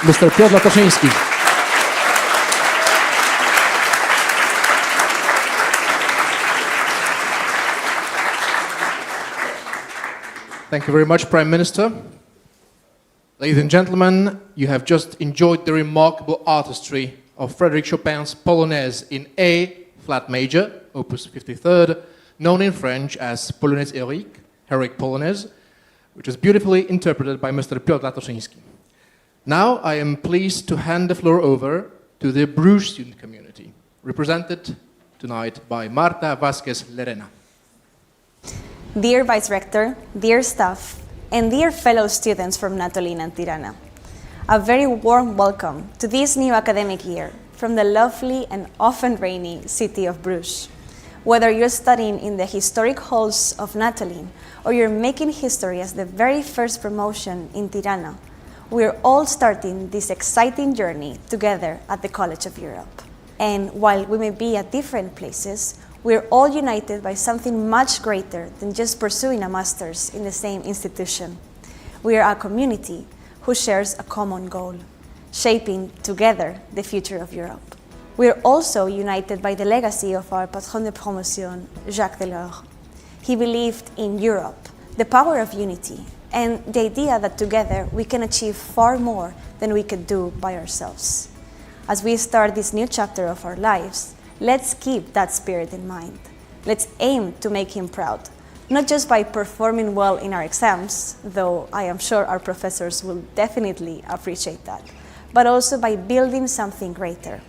[SPEAKER 3] Mr. Piotr Latoszyński. Thank you very much, Prime Minister. Ladies and gentlemen, you have just enjoyed the remarkable artistry of Frédéric Chopin's Polonaise in A flat major, opus 53rd, known in French as Polonaise Heroique, Heroic Polonaise, which is beautifully interpreted by Mr. Piotr Latoszyński. Now I am pleased to hand the floor over to the Bruges student community, represented tonight by Marta Vázquez Lerena.
[SPEAKER 7] Dear Vice-Rector, dear staff, and dear fellow students from Natolin and Tirana, a very warm welcome to this new academic year from the lovely and often rainy city of Bruges. Whether you're studying in the historic halls of Natolin or you're making history as the very first promotion in Tirana, we're all starting this exciting journey together at the College of Europe. And while we may be at different places, we're all united by something much greater than just pursuing a master's in the same institution. We are a community who shares a common goal, shaping together the future of Europe. We are also united by the legacy of our patron de promotion, Jacques Delors. He believed in Europe, the power of unity, and the idea that together we can achieve far more than we could do by ourselves. As we start this new chapter of our lives, let's keep that spirit in mind. Let's aim to make him proud, not just by performing well in our exams, though I am sure our professors will definitely appreciate that, but also by building something greater,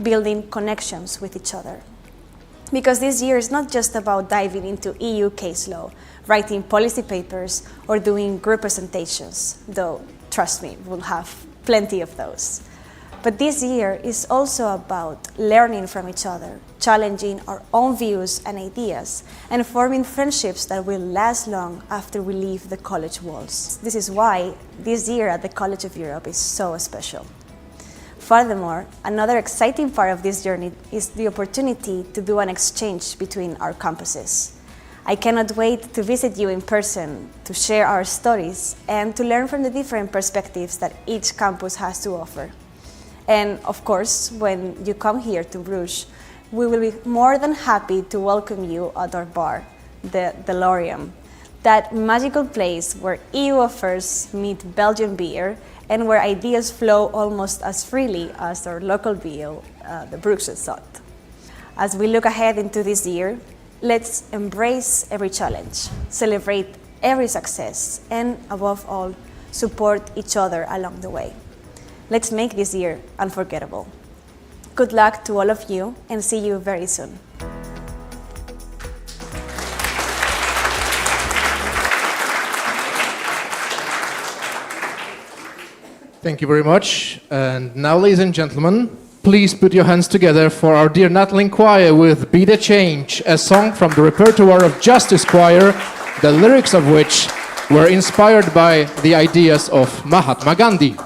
[SPEAKER 7] building connections with each other. Because this year is not just about diving into EU case law, writing policy papers, or doing group presentations, though, trust me, we'll have plenty of those. But this year is also about learning from each other, challenging our own views and ideas, and forming friendships that will last long after we leave the college walls. This is why this year at the College of Europe is so special. Furthermore, another exciting part of this journey is the opportunity to do an exchange between our campuses. I cannot wait to visit you in person, to share our stories, and to learn from the different perspectives that each campus has to offer. And of course, when you come here to Bruges, we will be more than happy to welcome you at our bar, the Delorium, that magical place where EU affairs meet Belgian beer and where ideas flow almost as freely as our local beer, the Bruges Sot. As we look ahead into this year, let's embrace every challenge, celebrate every success, and above all, support each other along the way. Let's make this year unforgettable. Good luck to all of you, and see you very soon.
[SPEAKER 3] Thank you very much. And now, ladies and gentlemen, please put your hands together for our dear Natolin Choir with Be the Change, a song from the repertoire of Justice Choir, the lyrics of which were inspired by the ideas of Mahatma Gandhi.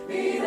[SPEAKER 8] Be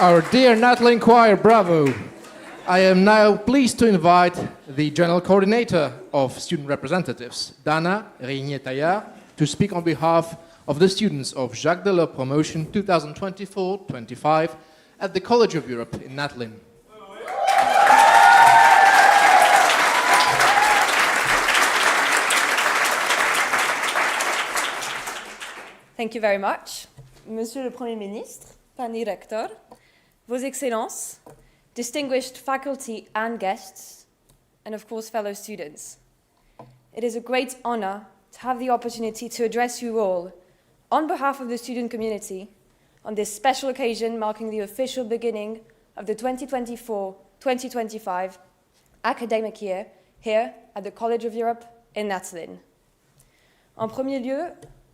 [SPEAKER 3] Our dear Natolin Choir, bravo. I am now pleased to invite the General Coordinator of Student Representatives, Dana Rigné-Taillard, to speak on behalf of the students of Jacques Delors Promotion 2024-25 at the College of Europe in Natolin.
[SPEAKER 8] Thank you very much. Monsieur le Premier Ministre, Pani Rector, Vos Excellences, distinguished faculty and guests, and of course fellow students. It is a great honor to have the opportunity to address you all on behalf of the student community on this special occasion marking the official beginning of the 2024-2025 academic year here at the College of Europe in Natolin. En premier lieu,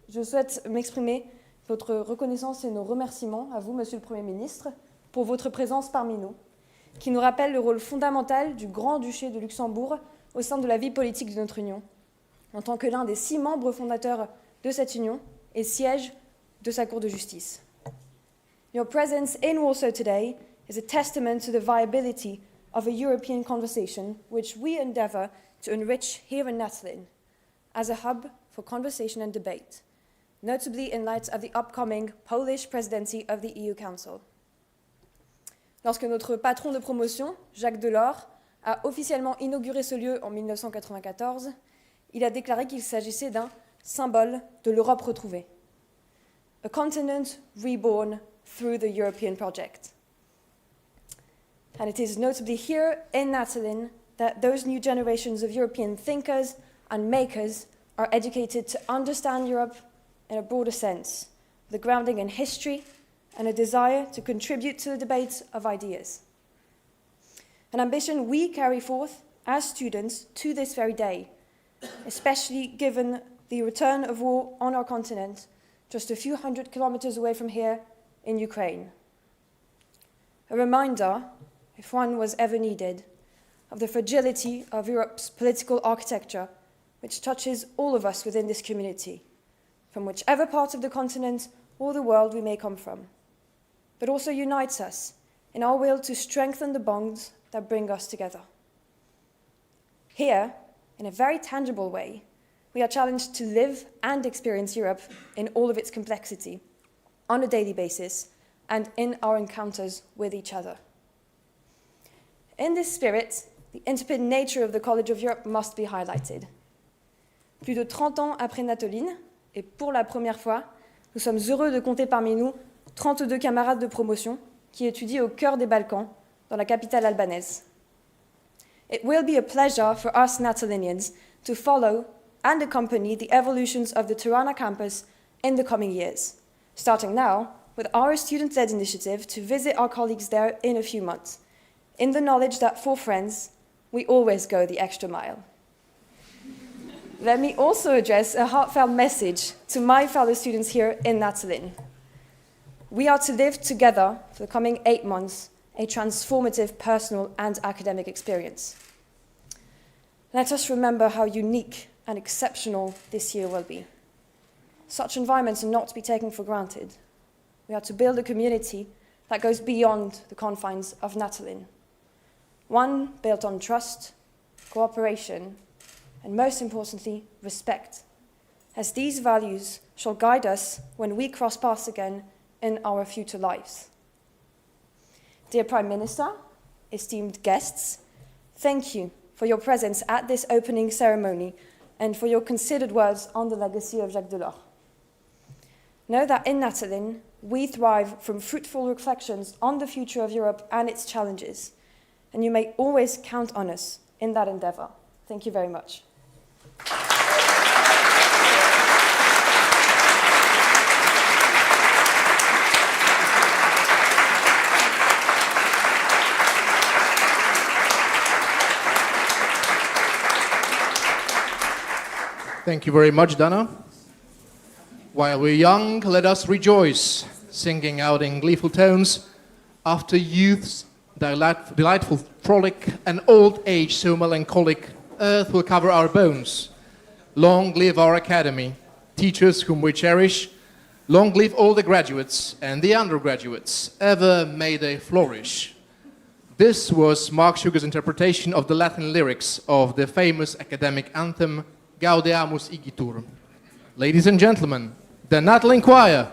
[SPEAKER 8] je souhaite m'exprimer votre reconnaissance et nos remerciements à vous, Monsieur le Premier ministre, pour votre présence parmi nous, qui nous rappelle le rôle fondamental du Grand-Duché de Luxembourg au sein de la vie politique de notre Union, en tant que l'un des 6 membres fondateurs de cette Union et siège de sa Cour de justice. Your presence in Warsaw today is a testament to the viability of a European conversation which we endeavour to enrich here in Natolin as a hub for conversation and debate, notably in light of the upcoming Polish presidency of the EU Council. Lorsque notre patron de promotion, Jacques Delors, a officiellement inauguré ce lieu en 1994, il a déclaré qu'il s'agissait d'un symbole de l'Europe retrouvée. A continent reborn through the European project. And it is notably here in Natolin that those new generations of European thinkers and makers are educated to understand Europe in a broader sense, with a grounding in history and a desire to contribute to the debate of ideas. An ambition we carry forth as students to this very day, especially given the return of war on our continent, just a few hundred kilometers away from here in Ukraine. A reminder, if one was ever needed, of the fragility of Europe's political architecture, which touches all of us within this community, from whichever part of the continent or the world we may come from, but also unites us in our will to strengthen the bonds that bring us together. Here, in a very tangible way, we are challenged to live and experience Europe in all of its complexity, on a daily basis, and in our encounters with each other. In this spirit, the interpolated nature of the College of Europe must be highlighted. Plus de 30 ans après Natolin, et pour la première fois, nous sommes heureux de compter parmi nous 32 camarades de promotion qui étudient au cœur des Balkans, dans la capitale albanaise. It will be a pleasure for us Natolinians to follow and accompany the evolutions of the Tirana campus in the coming years, starting now with our student-led initiative to visit our colleagues there in a few months, in the knowledge that for friends, we always go the extra mile. Let me also address a heartfelt message to my fellow students here in Natolin. We are to live together for the coming 8 months, a transformative personal and academic experience. Let us remember how unique and exceptional this year will be. Such environments are not to be taken for granted. We are to build a community that goes beyond the confines of Natolin. One built on trust, cooperation, and most importantly, respect, as these values shall guide us when we cross paths again in our future lives. Dear Prime Minister, esteemed guests, thank you for your presence at this opening ceremony and for your considered words on the legacy of Jacques Delors. Know that in Natolin, we thrive from fruitful reflections on the future of Europe and its challenges, and you may always count on us in that endeavour. Thank you very much.
[SPEAKER 3] Thank you very much, Dana. While we're young, let us rejoice, singing out in gleeful tones, after youth's delightful frolic and old age so melancholic, earth will cover our bones. Long live our academy, teachers whom we cherish, Long live all the graduates and the undergraduates, ever may they flourish. This was Mark Sugar's interpretation of the Latin lyrics of the famous academic anthem Gaudeamus Igitur. Ladies and gentlemen, the Natolin Choir.